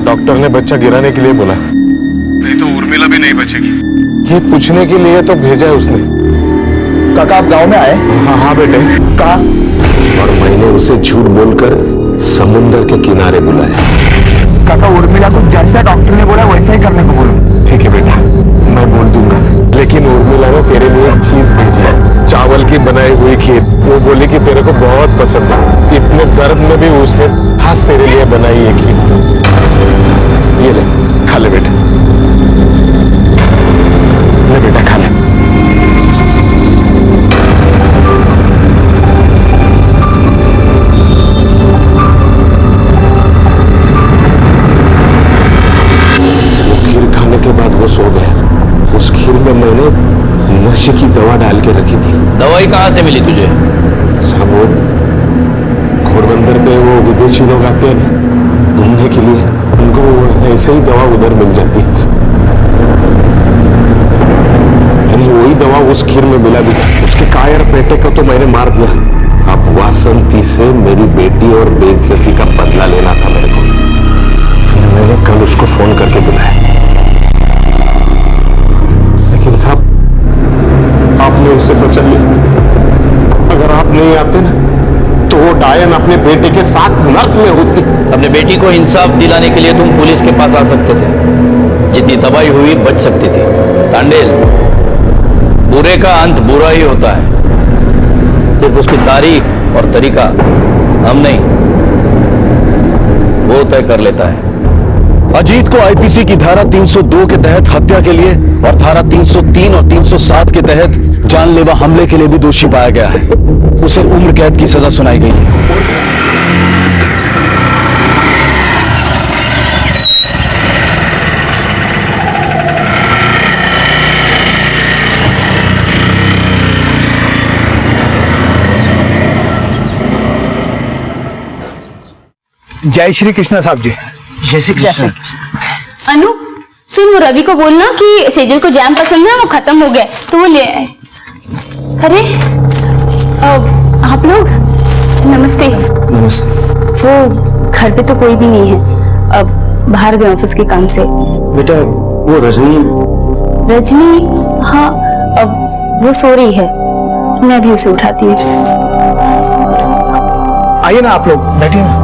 डॉक्टर ने बच्चा गिराने के लिए बोला, नहीं तो उर्मिला भी नहीं बचेगी। ये पूछने के लिए तो भेजा है उसने। काका आप गांव में आए? हाँ हाँ बेटे। कहा? और मैंने उसे झूठ बोलकर समुद्र के किनारे बुलाया। काका उर्मिला को जैसा डॉक्टर ने बोला वैसा ही करने को बोलो। ठीक है बेटा, मैं बोल दूंगा। लेकिन उर्मिला ने तेरे लिए एक चीज भेजी है, चावल की बनाई हुई खीर। वो बोली कि तेरे को बहुत पसंद है। इतने दर्द में भी उसने खास तेरे लिए बनाई है खीर। ये ले, खा ले बेटा। ले बेटा, खा ले। वो सो गया। उस खीर में मैंने नशे की दवा डाल के रखी थी। दवाई कहाँ से मिली तुझे? साहब वो घोड़बंदर पे वो विदेशी लोग आते हैं ना घूमने के लिए, उनको ऐसे ही दवा उधर मिल जाती है। मैंने वही दवा उस खीर में मिला दी। उसके कायर बेटे को तो मैंने मार दिया। अब वासंती से मेरी बेटी और बेइज्जती का बदला लेना था मेरे को। मैंने कल उसको फोन करके बुलाया, लेकिन साहब आपने उसे बचा लिया। अगर आप नहीं आते ना तो वो डायन अपने बेटे के साथ नर्क में होती। अपने बेटी को इंसाफ दिलाने के लिए तुम पुलिस के पास आ सकते थे। जितनी तबाही हुई बच सकती थी। तांडेल, बुरे का अंत बुरा ही होता है। सिर्फ उसकी तारीख और तरीका हम नहीं, वो तय कर लेता है। अजीत को आईपीसी की धारा 302 के तहत हत्या के लिए और धारा 303 और 307 के तहत जानलेवा हमले के लिए भी दोषी पाया गया है। उसे उम्र कैद की सजा सुनाई गई है। जय श्री कृष्ण साहब जी। जय श्री कृष्ण। अनु सुन, वो रवि को बोलना कि सेजल को जैम पसंद है, वो खत्म हो गया तो वो ले आए। अरे आप लोग नमस्ते। नमस्ते। वो घर पे तो कोई भी नहीं है, अब बाहर गए ऑफिस के काम से। बेटा वो रजनी, हाँ अब वो सो रही है, मैं भी उसे उठाती हूँ। आइए ना आप लोग बैठिए ना।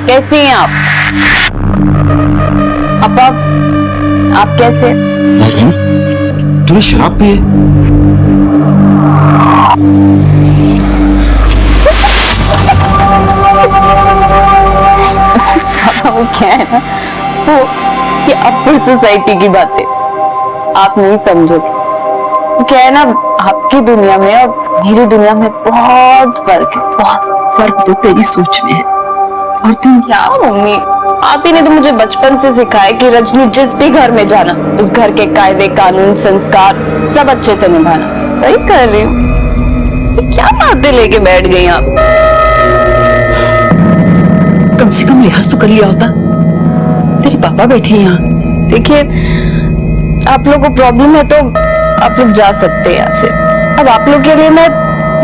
कैसे हैं आप? आप कैसे? रजनी तूने शराब पी है? वो क्या है ना, वो ये अपर सोसाइटी की बातें आप नहीं समझोगे। क्या है ना, आपकी दुनिया में और मेरी दुनिया में बहुत फर्क है। बहुत फर्क तो तेरी सोच में है। और तुम क्या मम्मी, आप ही ने तो मुझे बचपन से सिखाया कि रजनी जिस भी घर में जाना, उस घर के कायदे कानून संस्कार सब अच्छे से निभाना। वही कर रही हूँ। क्या बातें लेके बैठ गई आप? कम से कम लिहाज तो कर लिया होता। तेरे पापा बैठे हैं यहाँ। देखिए, आप लोग को प्रॉब्लम है तो आप लोग जा सकते हैं यहाँ से। अब आप लोग के लिए मैं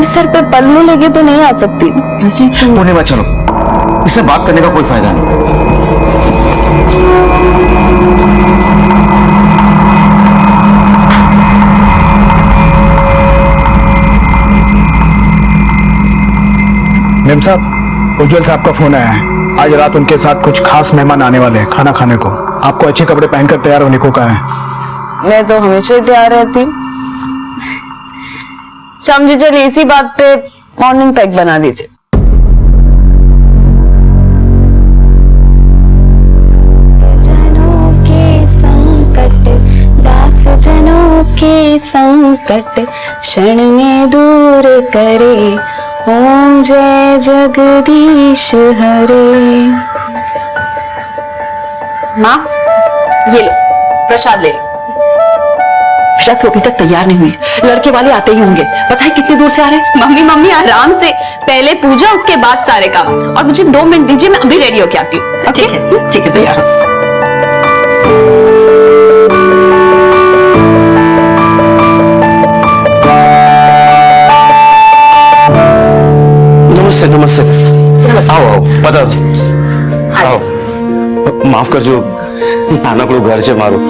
सर पे पल्लू लेके तो नहीं आ सकती। पूर्णिमा चलो, इससे बात करने का कोई फायदा नहीं। मेम साहब, उज्जवल साहब का फोन आया है। आज रात उनके साथ कुछ खास मेहमान आने वाले हैं खाना खाने को। आपको अच्छे कपड़े पहनकर तैयार होने को कहा है। मैं तो हमेशा ही तैयार रहती हूँ। शाम जी चलिए इसी बात पे मॉर्निंग पैक बना दीजिए। जनों के संकट, दास जनों के संकट क्षण में दूर करे, ओम जय जगदीश हरे। माँ ये लो प्रसाद ले लो। बेटा तू अभी तक तैयार नहीं हुई, लड़के वाले आते ही होंगे। पता है कितनी दूर से आ रहे हैं? मम्मी आराम से, पहले पूजा उसके बाद सारे काम। और मुझे 2 मिनट दीजिए, मैं अभी रेडी होके आती हूँ। ठीक है तैयार हो। नमस्ते। आओ पता आओ। माफ करजो, નાનકડું ઘર છે મારું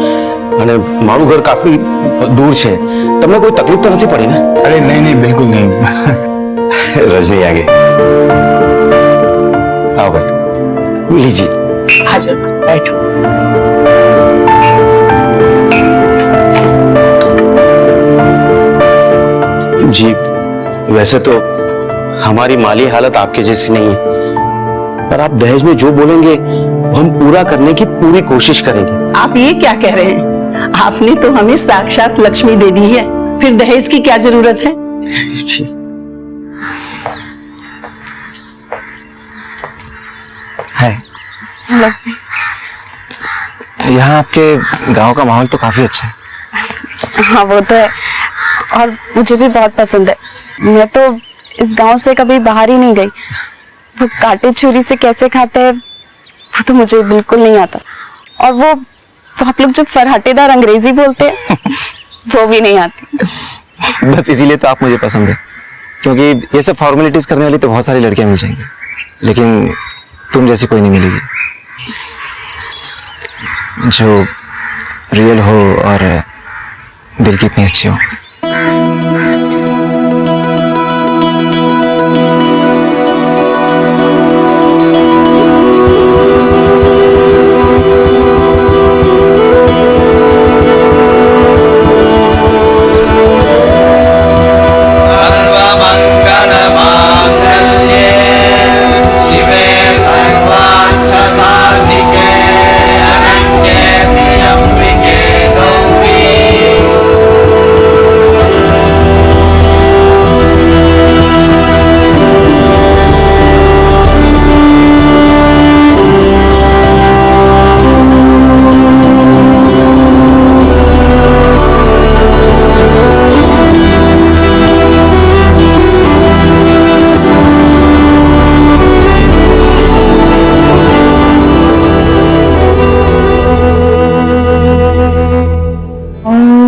અને મારું ઘર કાફી દૂર છે। તમને કોઈ તકલીફ તો નથી પડી ને? अरे नहीं बिल्कुल नहीं। रजनी आ गई। आओ बैठ लीजिए। आ जाओ बैठो। जी वैसे तो हमारी माली हालत आपके जैसी नहीं है, पर आप दहेज में जो बोलेंगे वो हम पूरा करने की पूरी कोशिश करेंगे। आप ये क्या कह रहे हैं? आपने तो हमें साक्षात लक्ष्मी दे दी है, फिर दहेज की क्या जरूरत है? है यहाँ आपके गांव का माहौल तो काफी अच्छा है। हाँ वो तो है, और मुझे भी बहुत पसंद है। मैं तो इस गांव से कभी बाहर ही नहीं गई। वो कांटे छुरी से कैसे खाते हैं वो तो मुझे बिल्कुल नहीं आता। और वो आप लोग जो फरहटेदार अंग्रेजी बोलते हैं वो भी नहीं आती। बस इसीलिए तो आप मुझे पसंद है, क्योंकि ये सब फॉर्मेलिटीज करने वाली तो बहुत सारी लड़कियां मिल जाएंगी, लेकिन तुम जैसी कोई नहीं मिलेगी जो रियल हो और दिल की इतनी अच्छी हो।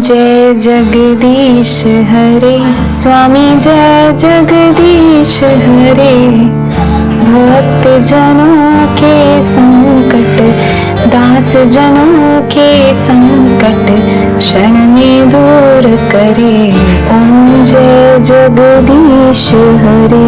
जय जगदीश हरे, स्वामी जय जगदीश हरे। भक्त जनों के संकट, दास जनों के संकट क्षण में दूर करे। ओम जय जगदीश हरे।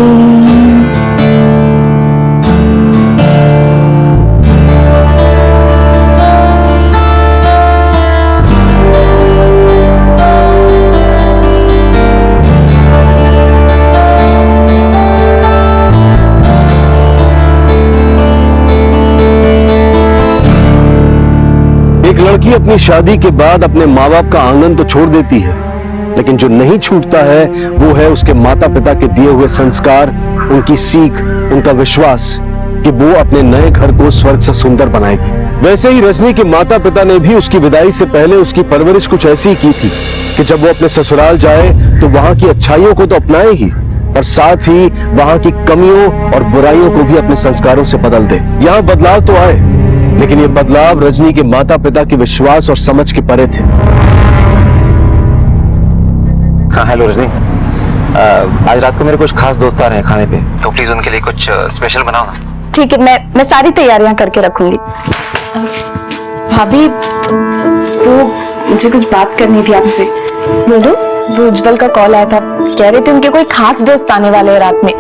एक लड़की अपनी शादी के बाद अपने माँ बाप का आंगन तो छोड़ देती है, लेकिन जो नहीं छूटता है वो है उसके माता पिता के दिए हुए संस्कार, उनकी सीख, उनका विश्वास कि वो अपने नए घर को स्वर्ग से सुंदर बनाएगी। वैसे ही रजनी के माता पिता ने भी उसकी विदाई से पहले उसकी परवरिश कुछ ऐसी की थी कि जब वो अपने ससुराल जाए तो वहां की अच्छाइयों को तो अपनाए ही, और साथ ही वहां की कमियों और बुराइयों को भी अपने संस्कारों से बदल दे। यहाँ बदलाव तो आए, लेकिन ये बदलाव रजनी के माता पिता के विश्वास और समझ के परे थे। हाँ हेलो रजनी, आज रात को मेरे कुछ खास दोस्त आ रहे हैं खाने पे, तो प्लीज उनके लिए कुछ स्पेशल बनाओ ना। ठीक है, मैं सारी तैयारियां करके रखूंगी। भाभी, वो मुझे कुछ बात करनी थी आपसे। बोलो। वो उज्जवल का कॉल आया था, कह रहे थे उनके कोई खास दोस्त आने वाले हैं रात में,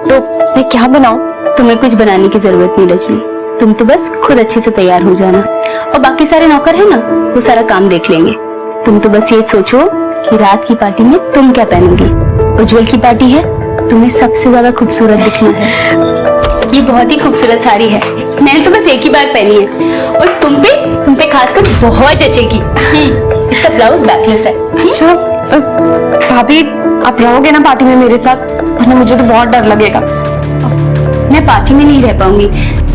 तो मैं क्या बनाऊं? तुम्हें कुछ बनाने की जरूरत नहीं रजनी, तुम तो बस खुद अच्छे से तैयार हो जाना, और बाकी सारे नौकर है ना, वो सारा काम देख लेंगे। तुम तो बस ये सोचो कि रात की पार्टी में तुम क्या पहनोगी। उज्जवल की पार्टी है, तुम्हें सबसे ज्यादा खूबसूरत दिखना है। ये बहुत ही खूबसूरत साड़ी है, मैंने तो बस एक ही बार पहनी है, और तुम पे खासकर बहुत जचेगी। इसका ब्लाउज बैकलेस है। अच्छा भाभी, आप रहोगे ना पार्टी में मेरे साथ? वरना मुझे तो बहुत डर लगेगा। मैं पार्टी में नहीं रह पाऊंगी,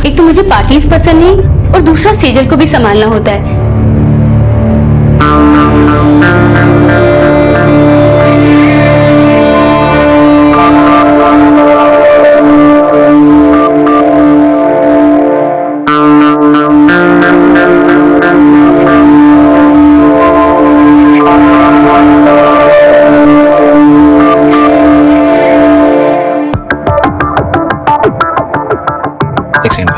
एक तो मुझे पार्टीज पसंद नहीं, और दूसरा सेजल को भी संभालना होता है। एक सेकंड।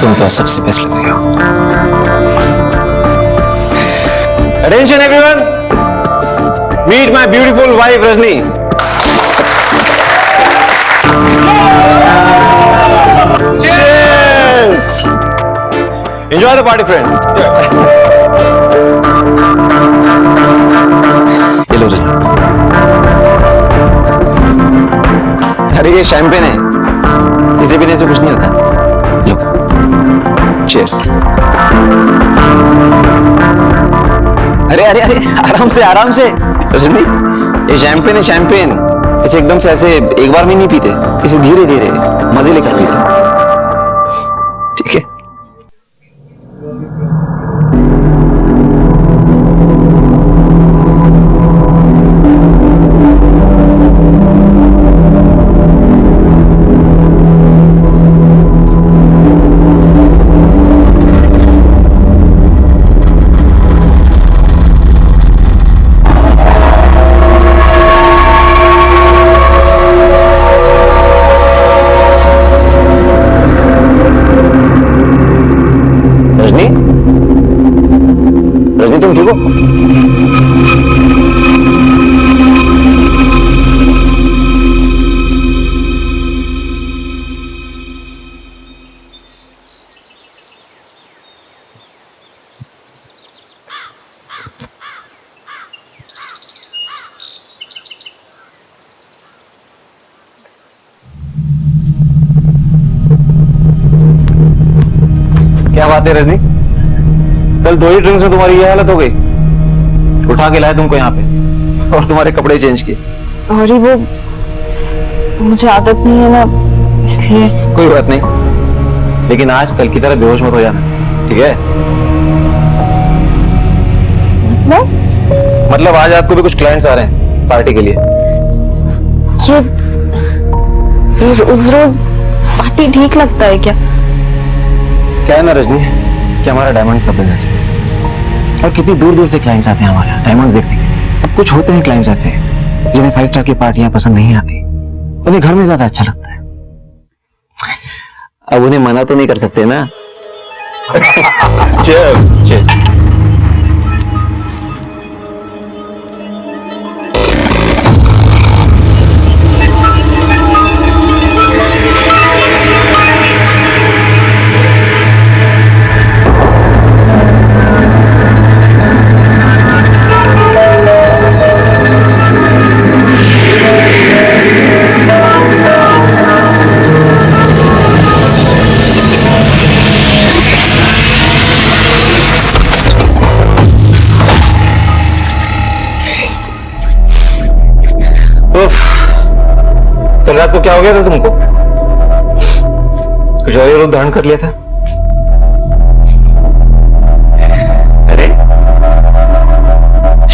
तुम तो सबसे बेस्ट लग रही हो। Attention everyone, meet my beautiful wife Rajni. Cheers! Enjoy the party, friends. ये लो रजनी। अरे ये शैंपेन है, इसे पीने से कुछ नहीं होता। लो, चीयर्स। अरे अरे अरे, आराम से आराम से रजनी, ये शैंपेन है, शैंपेन। इसे एकदम से ऐसे एक बार में नहीं पीते, इसे धीरे धीरे मजे लेकर पीते, ठीक है? रजनी तुम ठीक हो? क्या बात है रजनी, कल 2 ही ड्रिंक्स में तुम्हारी ये हालत हो गई। उठा के लाए तुमको यहाँ पे और तुम्हारे कपड़े चेंज किए। सॉरी, वो मुझे आदत नहीं है ना, इसलिए। कोई बात नहीं, लेकिन आज कल की तरह बेहोश मत हो जाना, ठीक है? मतलब आज रात को भी कुछ क्लाइंट्स आ रहे हैं पार्टी के लिए। ये रोज रोज पार्टी ठीक लगता है क्या? क्या है ना रजनी कि हमारा डायमंड्स का बिजनेस है और कितनी दूर दूर से क्लाइंट्स आते हैं हमारे यहाँ डायमंड्स देखने के। अब कुछ होते हैं क्लाइंट्स ऐसे जिन्हें 5 स्टार की पार्टियां पसंद नहीं आती, उन्हें घर में ज्यादा अच्छा लगता है। अब उन्हें मना तो नहीं कर सकते ना। Cheers. कल रात को क्या हो गया था तुमको? कुछ और रूप धारण कर लिया था? अरे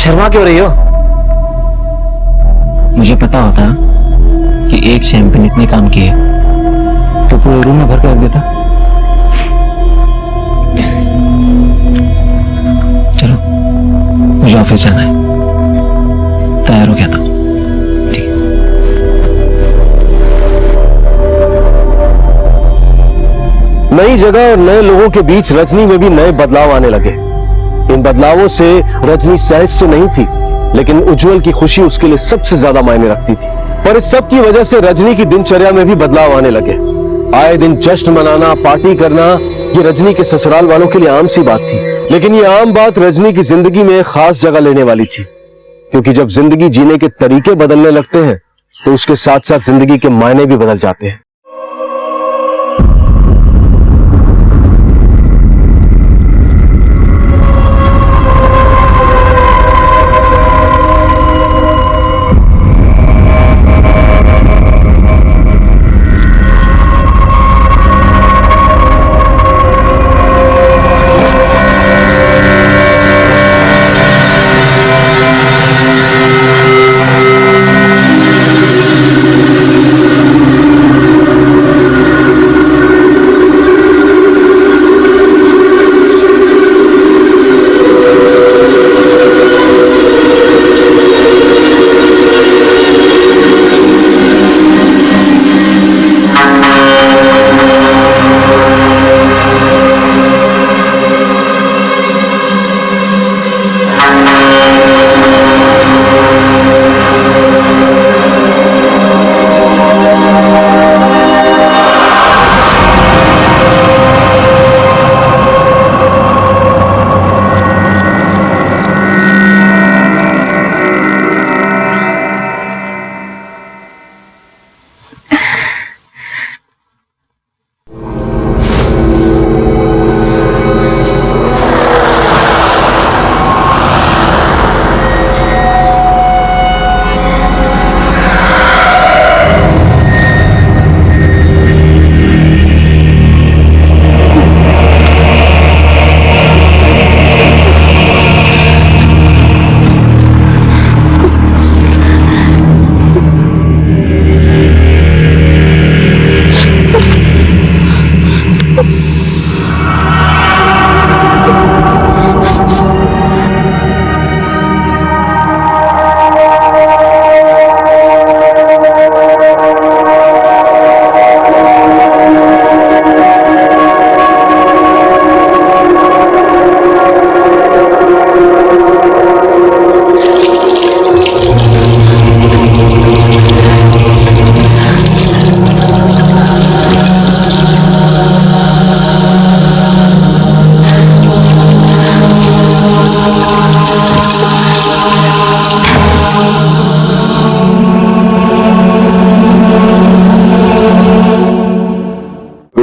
शर्मा क्यों रही हो? मुझे पता होता कि एक शैंपेन इतने काम की है तो पूरे रूम में भर कर रख देता। चलो मुझे ऑफिस जाना है, तैयार हो गया था। नई जगह और नए लोगों के बीच रजनी में भी नए बदलाव आने लगे। इन बदलावों से रजनी सहज तो नहीं थी, लेकिन उज्जवल की खुशी उसके लिए सबसे ज्यादा मायने रखती थी। पर इस सब की वजह से रजनी की दिनचर्या में भी बदलाव आने लगे। आए दिन जश्न मनाना, पार्टी करना, ये रजनी के ससुराल वालों के लिए आम सी बात थी। लेकिन ये आम बात रजनी की जिंदगी में एक खास जगह लेने वाली थी, क्योंकि जब जिंदगी जीने के तरीके बदलने लगते हैं तो उसके साथ साथ जिंदगी के मायने भी बदल जाते हैं।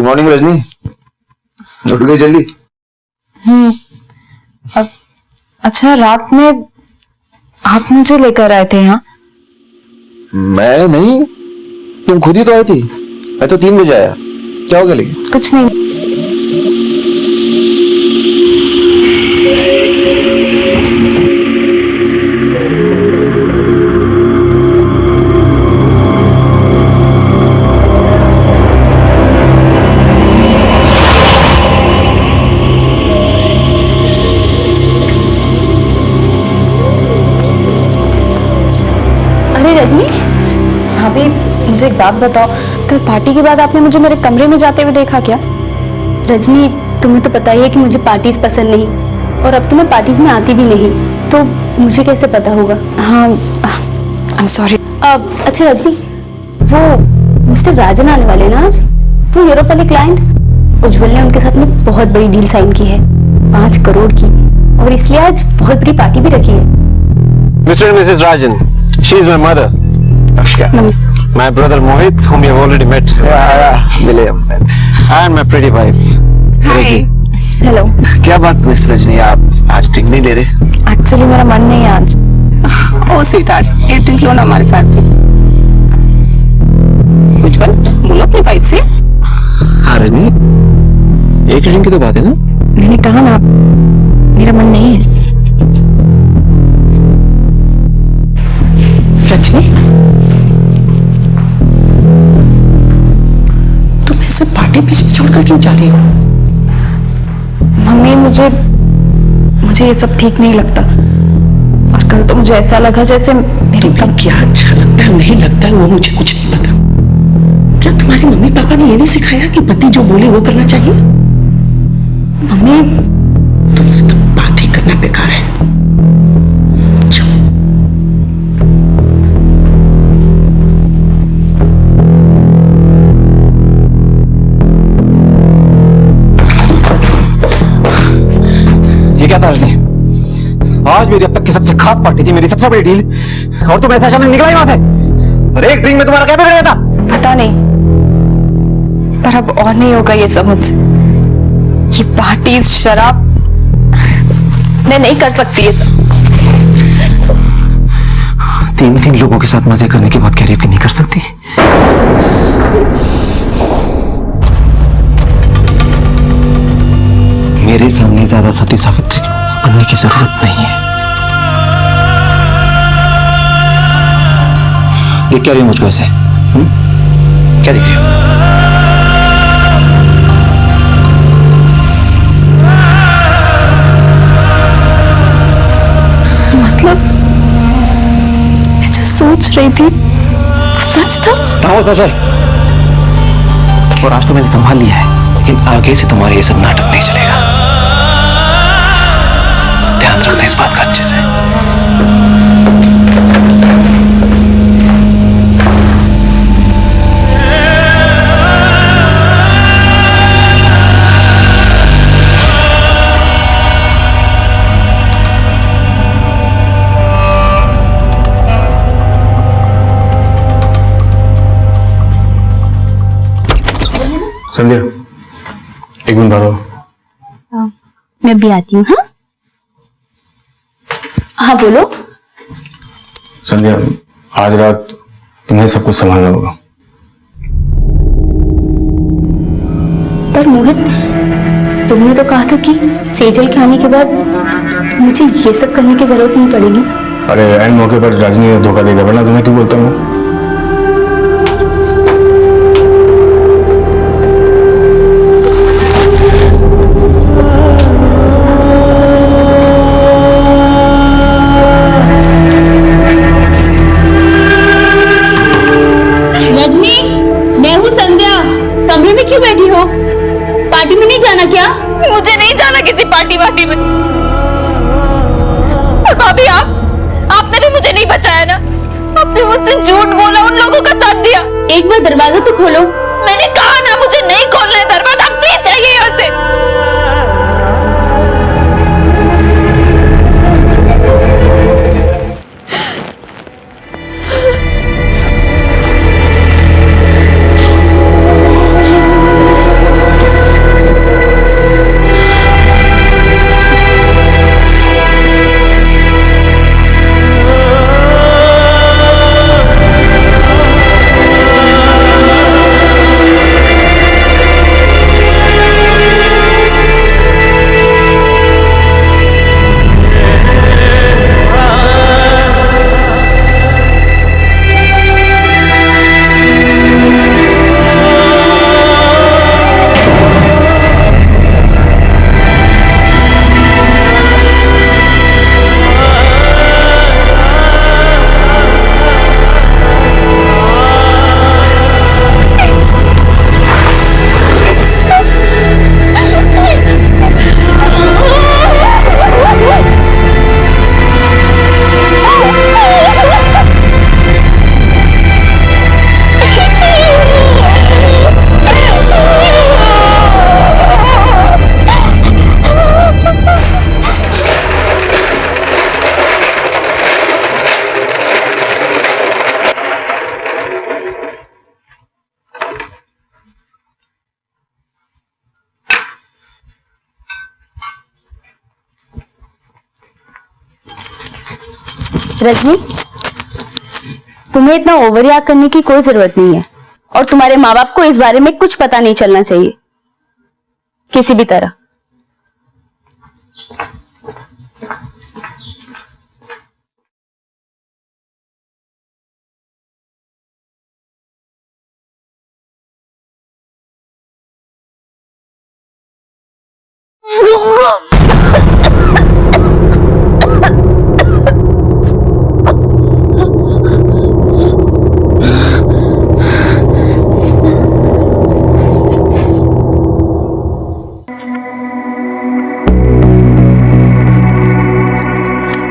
मॉर्निंग रजनी, उठ गई जल्दी? अच्छा, रात में आप मुझे लेकर आए थे यहाँ? मैं नहीं, तुम खुद ही तो आई थी। मैं तो 3 बजे आया। क्या हो गया? लेकिन कुछ नहीं। मुझे एक बात बताओ, कल पार्टी के बाद आपने मुझे मेरे कमरे में जाते हुए देखा क्या? रजनी, तुम्हें तो पता ही है कि मुझे पार्टीज पसंद नहीं, और अब तो मैं पार्टीज में आती भी नहीं, तो मुझे कैसे पता होगा? हाँ, आई एम सॉरी। अच्छा रजनी, वो मिस्टर राजन आने वाले ना आज, वो यूरोप वाले क्लाइंट, उज्जवल ने उनके साथ में बहुत बड़ी डील साइन की है, 5 करोड़ की, और इसलिए आज बहुत बड़ी पार्टी भी रखी है। Mister and Mrs Rajan, she is my mother. My brother Mohit, whom you have already met. मिले हम। And my pretty wife. Hi. Hello. क्या बात मिस रजनी, आप आज ड्रिंक नहीं ले रहे? एक्चुअली मेरा मन नहीं है आज। ओ स्वीटहार्ट, एक ड्रिंक लो ना हमारे साथ भी। उज्जवल, बोलो अपनी वाइफ से। हाँ रजनी, एक ड्रिंक की तो बात है ना? मैंने कहा ना, मेरा मन नहीं है। रजनी, तुम ऐसे पार्टी बीच में छोड़कर क्यों जा रही हो? मम्मी, मुझे ये सब ठीक नहीं लगता, और कल तो मुझे ऐसा लगा जैसे मेरे क्या अच्छा लगता है नहीं लगता है वो मुझे कुछ नहीं पता। क्या तुम्हारे मम्मी पापा ने ये नहीं सिखाया कि पति जो बोले वो करना चाहिए? मम्मी, तुमसे तो बात ही करना बेकार है। ये क्या था रजनी? आज मेरी अब तक की सबसे खास पार्टी थी, मेरी सबसे बड़ी डील, और तुम ऐसा अचानक निकला ही वहां से। और एक ड्रिंक में तुम्हारा क्या बिगड़ गया था? पता नहीं, पर अब और नहीं होगा ये सब मुझसे। ये पार्टी, शराब, मैं नहीं कर सकती ये सब। 3 लोगों के साथ मजे करने के बाद कह रही हो कि नहीं कर सकती? मेरे सामने ज्यादा सती सावित्री बनने की जरूरत नहीं है। देख क्या रही हो मुझको ऐसे? क्या देख रही हो? मतलब मैं जो सोच रही थी वो सच था? हाँ वो सच है, और आज तो मैंने संभाल लिया है, लेकिन आगे से तुम्हारे ये सब नाटक नहीं चलेगा। ध्यान रखना इस बात का अच्छे से। संध्या, एक मिनट बाहर आओ। मैं भी आती हूँ। हाँ हाँ, बोलो। संध्या, आज रात तुम्हें सब कुछ संभालना होगा। पर मोहित, तुमने तो कहा था कि सेजल के आने के बाद मुझे ये सब करने की जरूरत नहीं पड़ेगी। अरे एंड मौके पर रजनी ने धोखा देगा, वरना तुम्हें क्यों बोलता हूँ? क्यों बैठी हो? पार्टी में नहीं जाना क्या? मुझे नहीं जाना किसी पार्टी वार्टी में। और भाभी, आपने भी मुझे नहीं बचाया ना, आपने मुझसे झूठ बोला, उन लोगों का साथ दिया। एक बार दरवाजा तो खोलो। मैंने कहा ना, मुझे नहीं खोलना है दरवाजा, प्लीज जाइए यहाँ से। रजनी, तुम्हें इतना ओवर रिएक्ट करने की कोई जरूरत नहीं है और तुम्हारे माँ बाप को इस बारे में कुछ पता नहीं चलना चाहिए किसी भी तरह।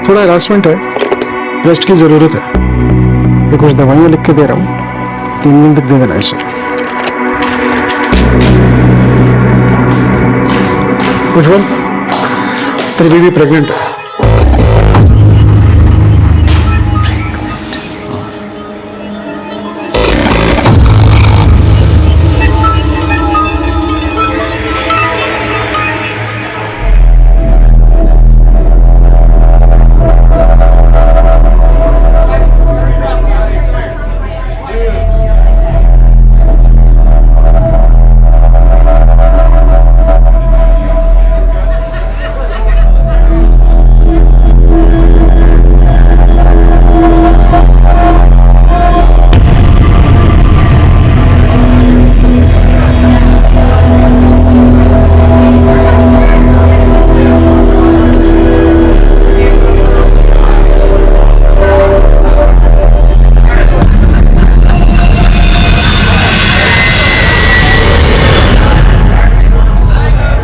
थोड़ा हरासमेंट है, रेस्ट की जरूरत है। ये कुछ दवाइयां लिख के दे रहा हूँ, 3 दिन तक दे देना इसे। उज्जवल, तेरी बीवी प्रेग्नेंट है।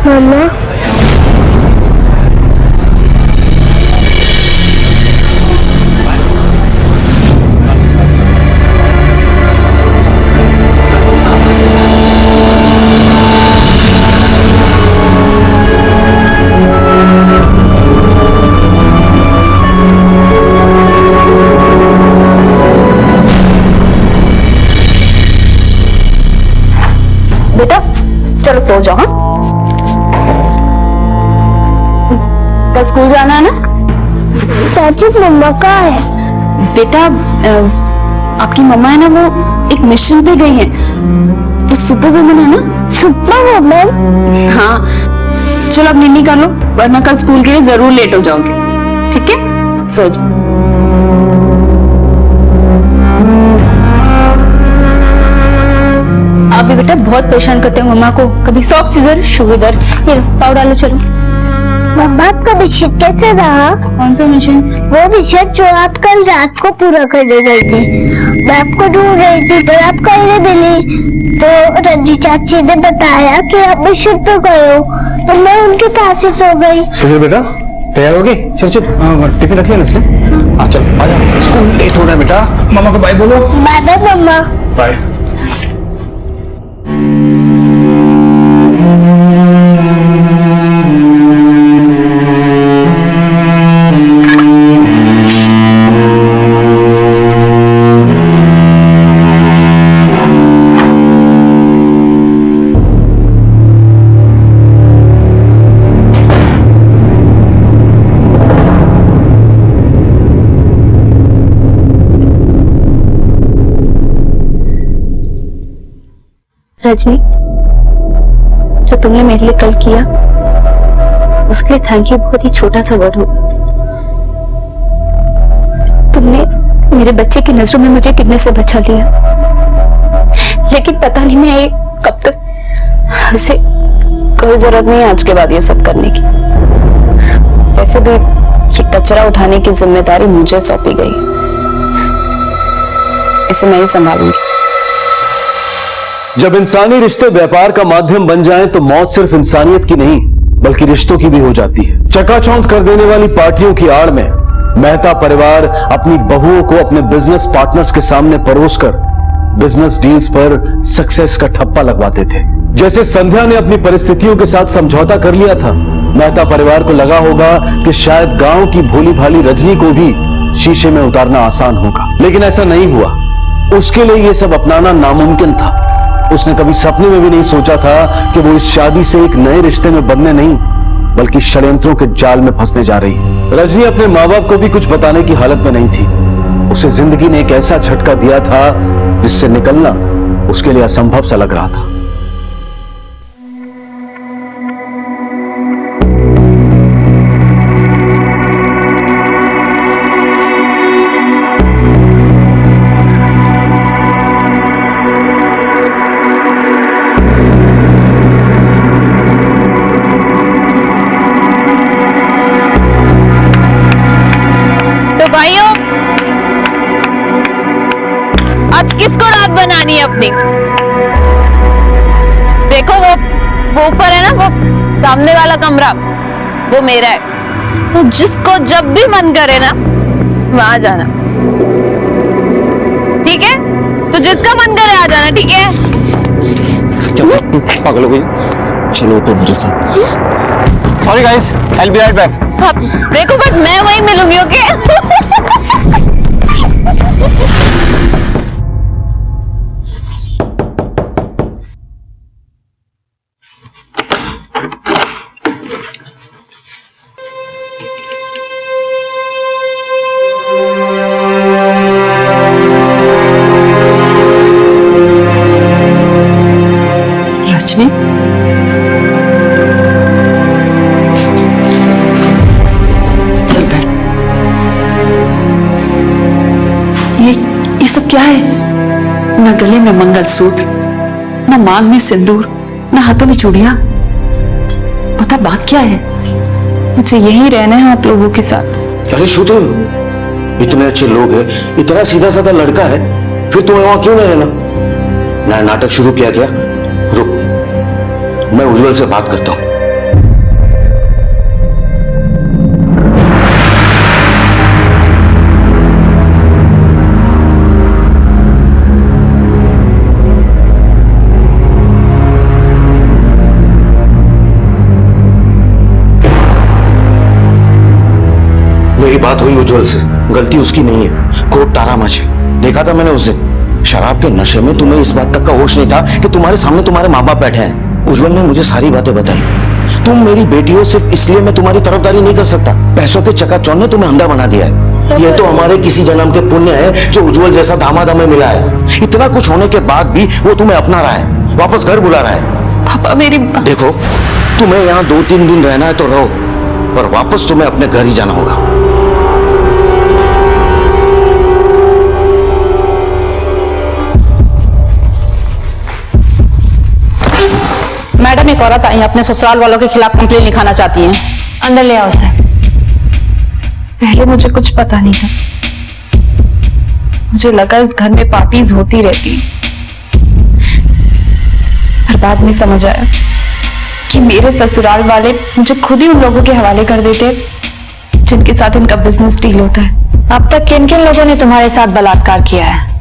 मम्मा, बेटा चलो सो जाओ। हाँ, कल स्कूल जाना है ना? चाची मम्मा कहाँ है? बेटा आपकी मम्मा है ना, वो एक मिशन पे गई है, तो सुपर वुमन है ना। Super woman? हाँ, चलो अब नींद कर लो वरना कल स्कूल के लिए जरूर लेट हो जाओगे। ठीक है, सो जाओ। आप भी बेटा बहुत परेशान करते हैं मम्मा को, कभी सॉक्स इधर शू इधर। ये पाव डालो चलो। मम्मा आपका मिशन कैसे रहा? कौन सा मिशन? वो मिशन जो आप कल रात को पूरा करने गए थे। मैं आपको ढूंढ रही थी पर आप कहीं नहीं मिली, तो रंजी चाची ने बताया कि आप मिशन पे गए हो, तो मैं उनके पास ही सो गई। सुधीर बेटा तैयार हो गई? चल चल, टिफिन रख लिया ना उसने? चल आजा, स्कूल लेट हो रहा है बेटा। मामा को बाय बोलो। बाय बाय मम्मा। बाय। रजनी, जो तुमने मेरे लिए कल किया उसके लिए थैंक यू बहुत ही छोटा सा वर्ड होगा। तुमने मेरे बच्चे की नजरों में मुझे गिरने से बचा लिया, लेकिन पता नहीं मैं कब तक। उसे कोई जरूरत नहीं है आज के बाद ये सब करने की। वैसे भी ये कचरा उठाने की जिम्मेदारी मुझे सौंपी गई, इसे मैं ही संभालूंगी। जब इंसानी रिश्ते व्यापार का माध्यम बन जाएं तो मौत सिर्फ इंसानियत की नहीं बल्कि रिश्तों की भी हो जाती है। चकाचौंध कर देने वाली पार्टियों की आड़ में मेहता परिवार अपनी बहुओं को अपने बिजनेस पार्टनर्स के सामने परोसकर बिजनेस डील्स पर सक्सेस का ठप्पा लगवाते थे। जैसे संध्या ने अपनी परिस्थितियों के साथ समझौता कर लिया था, मेहता परिवार को लगा होगा कि शायद गांव की भोली भाली रजनी को भी शीशे में उतारना आसान होगा, लेकिन ऐसा नहीं हुआ। उसके लिए यह सब अपनाना नामुमकिन था। उसने कभी सपने में भी नहीं सोचा था कि वो इस शादी से एक नए रिश्ते में बंधने नहीं बल्कि षड्यंत्रों के जाल में फंसने जा रही है। रजनी अपने माँ बाप को भी कुछ बताने की हालत में नहीं थी। उसे जिंदगी ने एक ऐसा झटका दिया था जिससे निकलना उसके लिए असंभव सा लग रहा था। भाइयों, आज किसको रात बनानी है अपनी? देखो वो ऊपर है ना, वो सामने वाला कमरा, वो मेरा है। तो जिसको जब भी मन करे ना वहां जाना, ठीक है? तो जिसका मन करे आ जाना, ठीक है? क्या पागल हो गई? चलो तो मेरे साथ। Sorry guys, I will be right back. देखो बट मैं वही मिलूंगी, ओके? रजनी, चल बैठ। ये सब क्या है? ना गले में मंगलसूत्र, ना मांग में सिंदूर, ना हाथों में चूड़ियां। पता बात क्या है? मुझे यही रहना है आप लोगों के साथ। अरे श्रुति, इतने अच्छे लोग हैं, इतना सीधा साधा लड़का है, फिर तुम्हें वहां क्यों नहीं रहना? नया नाटक शुरू किया क्या? रुक, मैं उज्जवल से बात करता हूं। मेरी बात हुई उज्जवल से, गलती उसकी नहीं है। कोट तारा मचे देखा था मैंने उस दिन। शराब के नशे में तुम्हें इस बात तक का होश नहीं था कि तुम्हारे सामने तुम्हारे माँ बाप बैठे हैं। उज्जवल ने मुझे सारी बातें बताई। तुम मेरी बेटी हो, सिर्फ इसलिए मैं तुम्हारी तरफदारी नहीं कर सकता। पैसों के चकाचौंध ने तुम्हें अंधा बना दिया है। ये तो हमारे किसी जन्म के पुण्य है जो उज्जवल जैसा दामाद हमें मिला है। इतना कुछ होने के बाद भी वो तुम्हें अपना रहा है, वापस घर बुला रहा है। पापा मेरी देखो, तुम्हें यहाँ 2-3 दिन रहना है तो रहो, पर वापस तुम्हें अपने घर ही जाना होगा। मैडम, एक औरत आई अपने ससुराल वालों के खिलाफ कंप्लेन लिखाना चाहती हैं। अंदर ले आओ उसे। पहले मुझे कुछ पता नहीं था। मुझे लगा इस घर में पार्टीज होती रहती हैं, पर बाद में समझ आया कि मेरे ससुराल वाले मुझे खुद ही उन लोगों के हवाले कर देते जिनके साथ इनका बिजनेस डील होता है। अब तक किन किन लोगों ने तुम्हारे साथ बलात्कार किया है?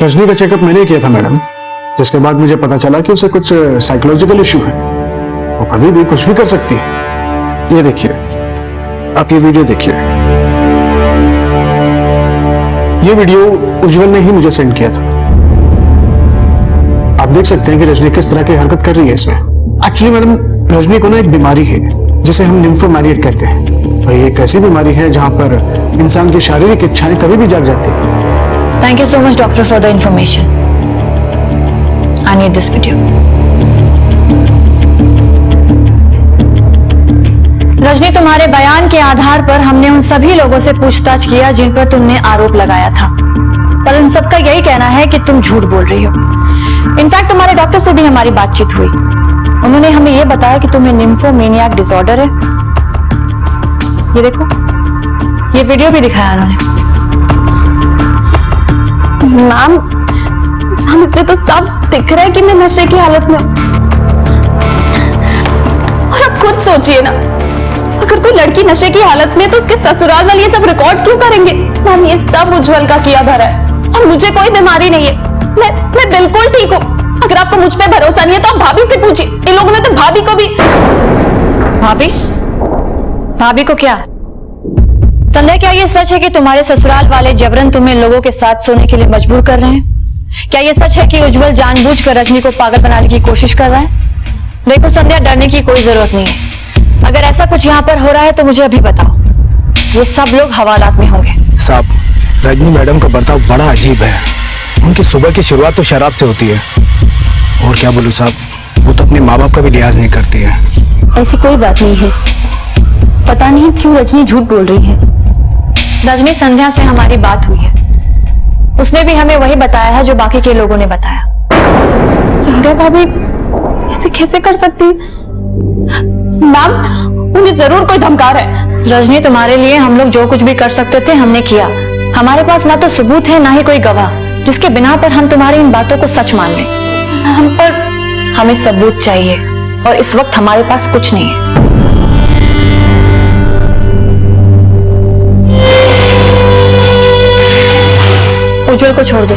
रजनी का चेकअप मैंने किया था मैडम, जिसके बाद मुझे पता चला कि उसे कुछ साइकोलॉजिकल इश्यू है। वो कभी भी कुछ भी कर सकती है। ये देखिए, आप ये वीडियो देखिए। ये वीडियो उज्जवल ने ही मुझे सेंड किया था। आप देख सकते हैं कि रजनी किस तरह की हरकत कर रही है इसमें। एक्चुअली मैडम, रजनी को ना एक बीमारी है जिसे हम निम्फोमैनिया कहते हैं, और ये एक ऐसी बीमारी है जहां पर इंसान की शारीरिक इच्छाएं कभी भी जाग जाती हैं। Thank you so much, doctor, for the information. I need this video. Rajni, तुम्हारे बयान के आधार पर हमने उन सभी लोगों से पूछताछ किया जिन पर तुमने आरोप लगाया था, पर उन सबका यही कहना है कि तुम झूठ बोल रही हो। इनफैक्ट तुम्हारे डॉक्टर से भी हमारी बातचीत हुई। उन्होंने हमें यह बताया कि तुम्हें निम्फोमेनियाक डिसऑर्डर है। ये देखो, ये वीडियो भी दिखाया उन्होंने। मैम, हम इसमें तो सब दिख रहा है कि मैं नशे की हालत में हूं। और आप खुद सोचिए ना, अगर कोई लड़की नशे की हालत में है तो उसके ससुराल वाले ये सब रिकॉर्ड क्यों करेंगे? मैम, ये सब उज्जवल का किया धरा है और मुझे कोई बीमारी नहीं है। मैं बिल्कुल ठीक हूँ। अगर आपको मुझ पे भरोसा नहीं है तो आप भाभी से पूछिए। इन लोगों ने तो भाभी को भी। भाभी? भाभी को क्या? संध्या, क्या ये सच है कि तुम्हारे ससुराल वाले जबरन तुम्हें लोगों के साथ सोने के लिए मजबूर कर रहे हैं? क्या ये सच है कि उज्जवल जानबूझकर रजनी को पागल बनाने की कोशिश कर रहा है? देखो संध्या, डरने की कोई जरूरत नहीं है। अगर ऐसा कुछ यहाँ पर हो रहा है तो मुझे अभी बताओ। ये सब लोग हवालात में होंगे। साहब, रजनी मैडम का बर्ताव बड़ा अजीब है। उनकी सुबह की शुरुआत तो शराब से होती है, और क्या बोलूं साहब, वो तो अपने माँ बाप का भी लिहाज नहीं करती है। ऐसी कोई बात नहीं है। पता नहीं क्यों रजनी झूठ बोल रही है। रजनी, संध्या से हमारी बात हुई है। उसने भी हमें वही बताया है जो बाकी के लोगों ने बताया। संध्या भाभी ऐसे कैसे कर सकती? मैम, उन्हें जरूर कोई धमका रहा है। रजनी, तुम्हारे लिए हम लोग जो कुछ भी कर सकते थे हमने किया। हमारे पास ना तो सबूत है ना ही कोई गवाह जिसके बिना पर हम तुम्हारी इन बातों को सच मान लें। हम पर हमें सबूत चाहिए और इस वक्त हमारे पास कुछ नहीं है। उज्जवल को छोड़ दो।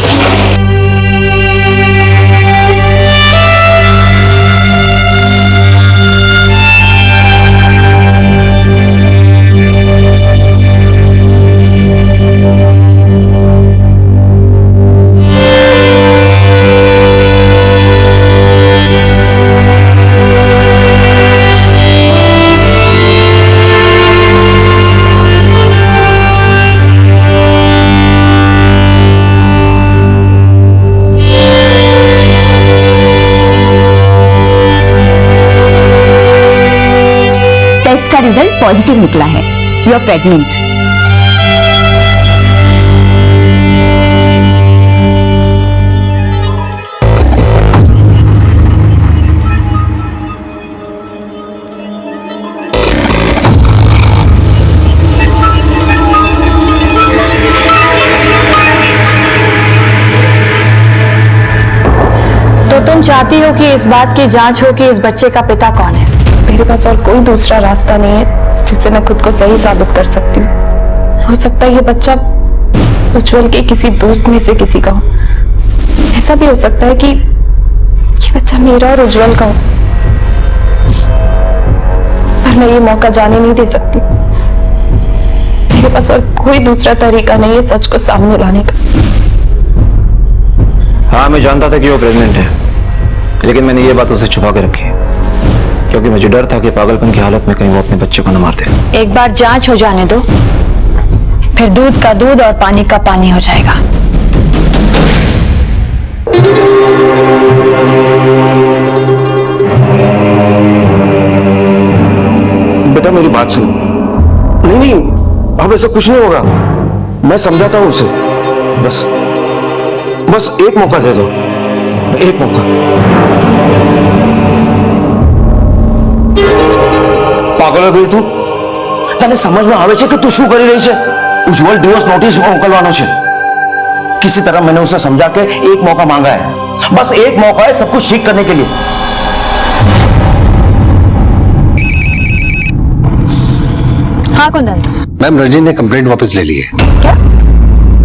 टेस्ट का रिजल्ट पॉजिटिव निकला है। You are pregnant. तो तुम चाहती हो कि इस बात की जांच हो कि इस बच्चे का पिता कौन है? मेरे पास और कोई दूसरा रास्ता नहीं है जिससे मैं खुद को सही साबित कर सकती हूँ। हो सकता है ये बच्चा उज्जवल के किसी दोस्त में से किसी का हो। ऐसा भी हो सकता है कि ये बच्चा मेरा और उज्जवल का हो, पर मैं ये मौका जाने नहीं दे सकती। मेरे पास और कोई दूसरा तरीका नहीं है सच को सामने लाने का। हाँ, मैं जानता था कि वो प्रेग्नेंट है, लेकिन मैंने ये बात उससे छुपा के रखी, क्योंकि मुझे डर था कि पागलपन की हालत में कहीं वो अपने बच्चे को न मार दे। एक बार जांच हो जाने दो, फिर दूध का दूध और पानी का पानी हो जाएगा। बेटा मेरी बात सुनो। नहीं नहीं, अब ऐसा कुछ नहीं होगा। मैं समझाता हूं उसे। बस एक मौका दे दो, एक मौका। पागल हो गई तू? तने समझ में आवे છે કે તું શું કરી રહી છે? ઉજ્જવલ ડિવોર્સ નોટિસ મોકલવાનો છે। किसी तरह मैंने उसे समझा के एक मौका मांगा है। बस एक मौका है सब कुछ ठीक करने के लिए। हाँ कुंदन। मैम, रजनी ने कंप्लेंट वापस ले ली है। क्या?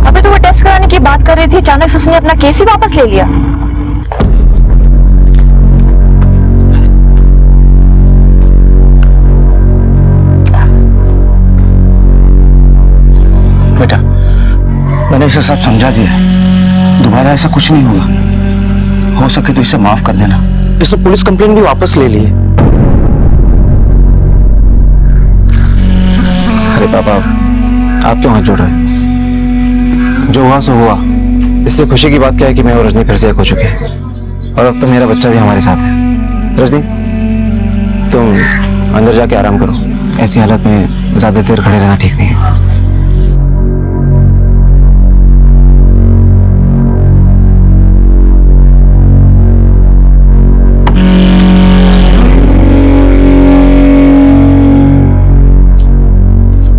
अबे तो वो टेस्ट कराने की बात कर रही थी, अचानक से उसने अपना केस ही वापस ले लिया। बेटा, मैंने इसे सब समझा दिया है। दोबारा ऐसा कुछ नहीं होगा। हो सके तो इसे माफ कर देना। इसने पुलिस कंप्लेंट भी वापस ले ली है। अरे पापा, आप क्यों हाथ जोड़ रहे हैं? जो हुआ सो हुआ। इससे खुशी की बात क्या है कि मैं और रजनी फिर से एक हो चुके हैं, और अब तो मेरा बच्चा भी हमारे साथ है। रजनी, तुम अंदर जाके आराम करो। ऐसी हालत में ज्यादा देर खड़े रहना ठीक नहीं है।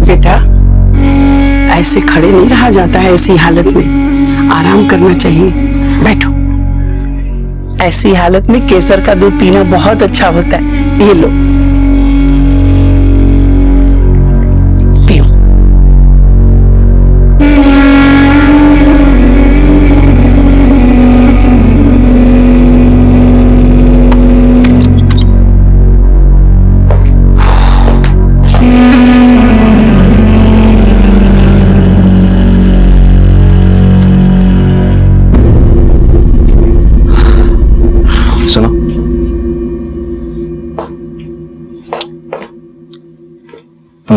बेटा, ऐसे खड़े नहीं रहा जाता है। ऐसी हालत में आराम करना चाहिए। बैठो। ऐसी हालत में केसर का दूध पीना बहुत अच्छा होता है। ये लो, पियो।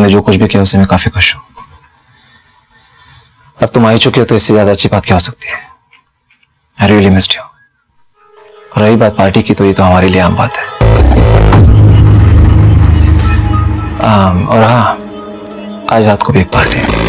तुमने जो कुछ भी किया उससे मैं काफी खुश हूं। अब तुम आ चुके हो तो इससे ज्यादा अच्छी बात क्या हो सकती है। I really missed you. और रही बात पार्टी की, तो ये तो हमारे लिए आम बात है। और हाँ, आज रात को भी एक पार्टी है।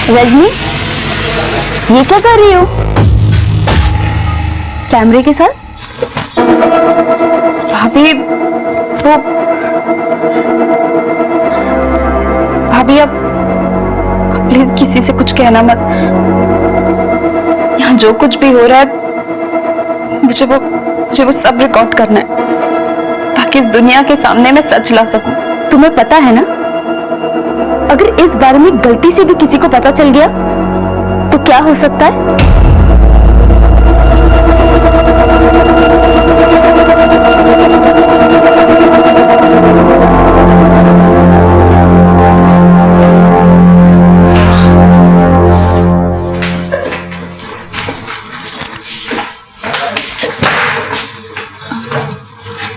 रजनी, ये क्या कर रही हो कैमरे के साथ? भाभी, वो भाभी अब प्लीज किसी से कुछ कहना मत। यहाँ जो कुछ भी हो रहा है मुझे वो सब रिकॉर्ड करना है ताकि इस दुनिया के सामने मैं सच ला सकूं। तुम्हें पता है ना, अगर इस बारे में गलती से भी किसी को पता चल गया तो क्या हो सकता है?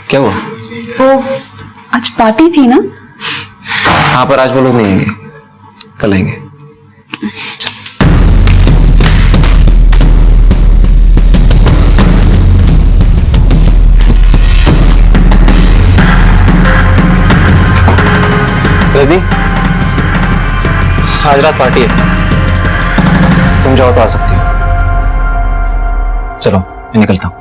क्या हुआ? वो आज पार्टी थी ना? हाँ, पर आज वो लोग नहीं आएंगे, कल आएंगे। रजनी, आज रात पार्टी है, तुम जाओ तो आ सकती हो। चलो मैं निकलता हूं।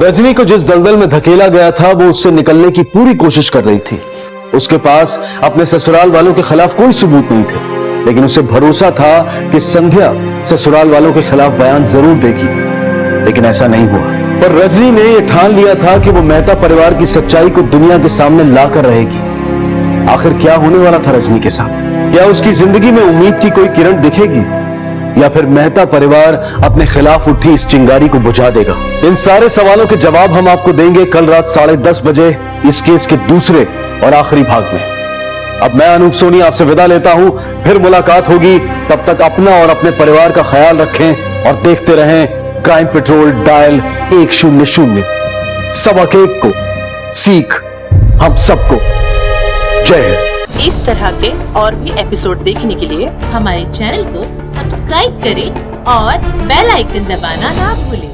रजनी को जिस दलदल में धकेला गया था वो उससे निकलने की पूरी कोशिश कर रही थी। उसके पास अपने ससुराल वालों के खिलाफ कोई सबूत नहीं थे, लेकिन उसे भरोसा था कि संध्या ससुराल वालों के खिलाफ बयान जरूर देगी, लेकिन ऐसा नहीं हुआ। पर रजनी ने यह ठान लिया था कि वो मेहता परिवार की सच्चाई को दुनिया के सामने लाकर रहेगी। आखिर क्या होने वाला था रजनी के साथ? क्या उसकी जिंदगी में उम्मीद की कोई किरण दिखेगी, या फिर मेहता परिवार अपने खिलाफ उठी इस चिंगारी को बुझा देगा? इन सारे सवालों के जवाब हम आपको देंगे कल रात 10:30 बजे इस केस के दूसरे और आखिरी भाग में। अब मैं अनूप सोनी आपसे विदा लेता हूं, फिर मुलाकात होगी। तब तक अपना और अपने परिवार का ख्याल रखें और देखते रहें क्राइम पेट्रोल डायल 100। सबक एक को सीख हम सबको। जय हिंद। इस तरह के और भी एपिसोड देखने के लिए हमारे चैनल को सब्सक्राइब करें और बेल आइकन दबाना ना भूलें।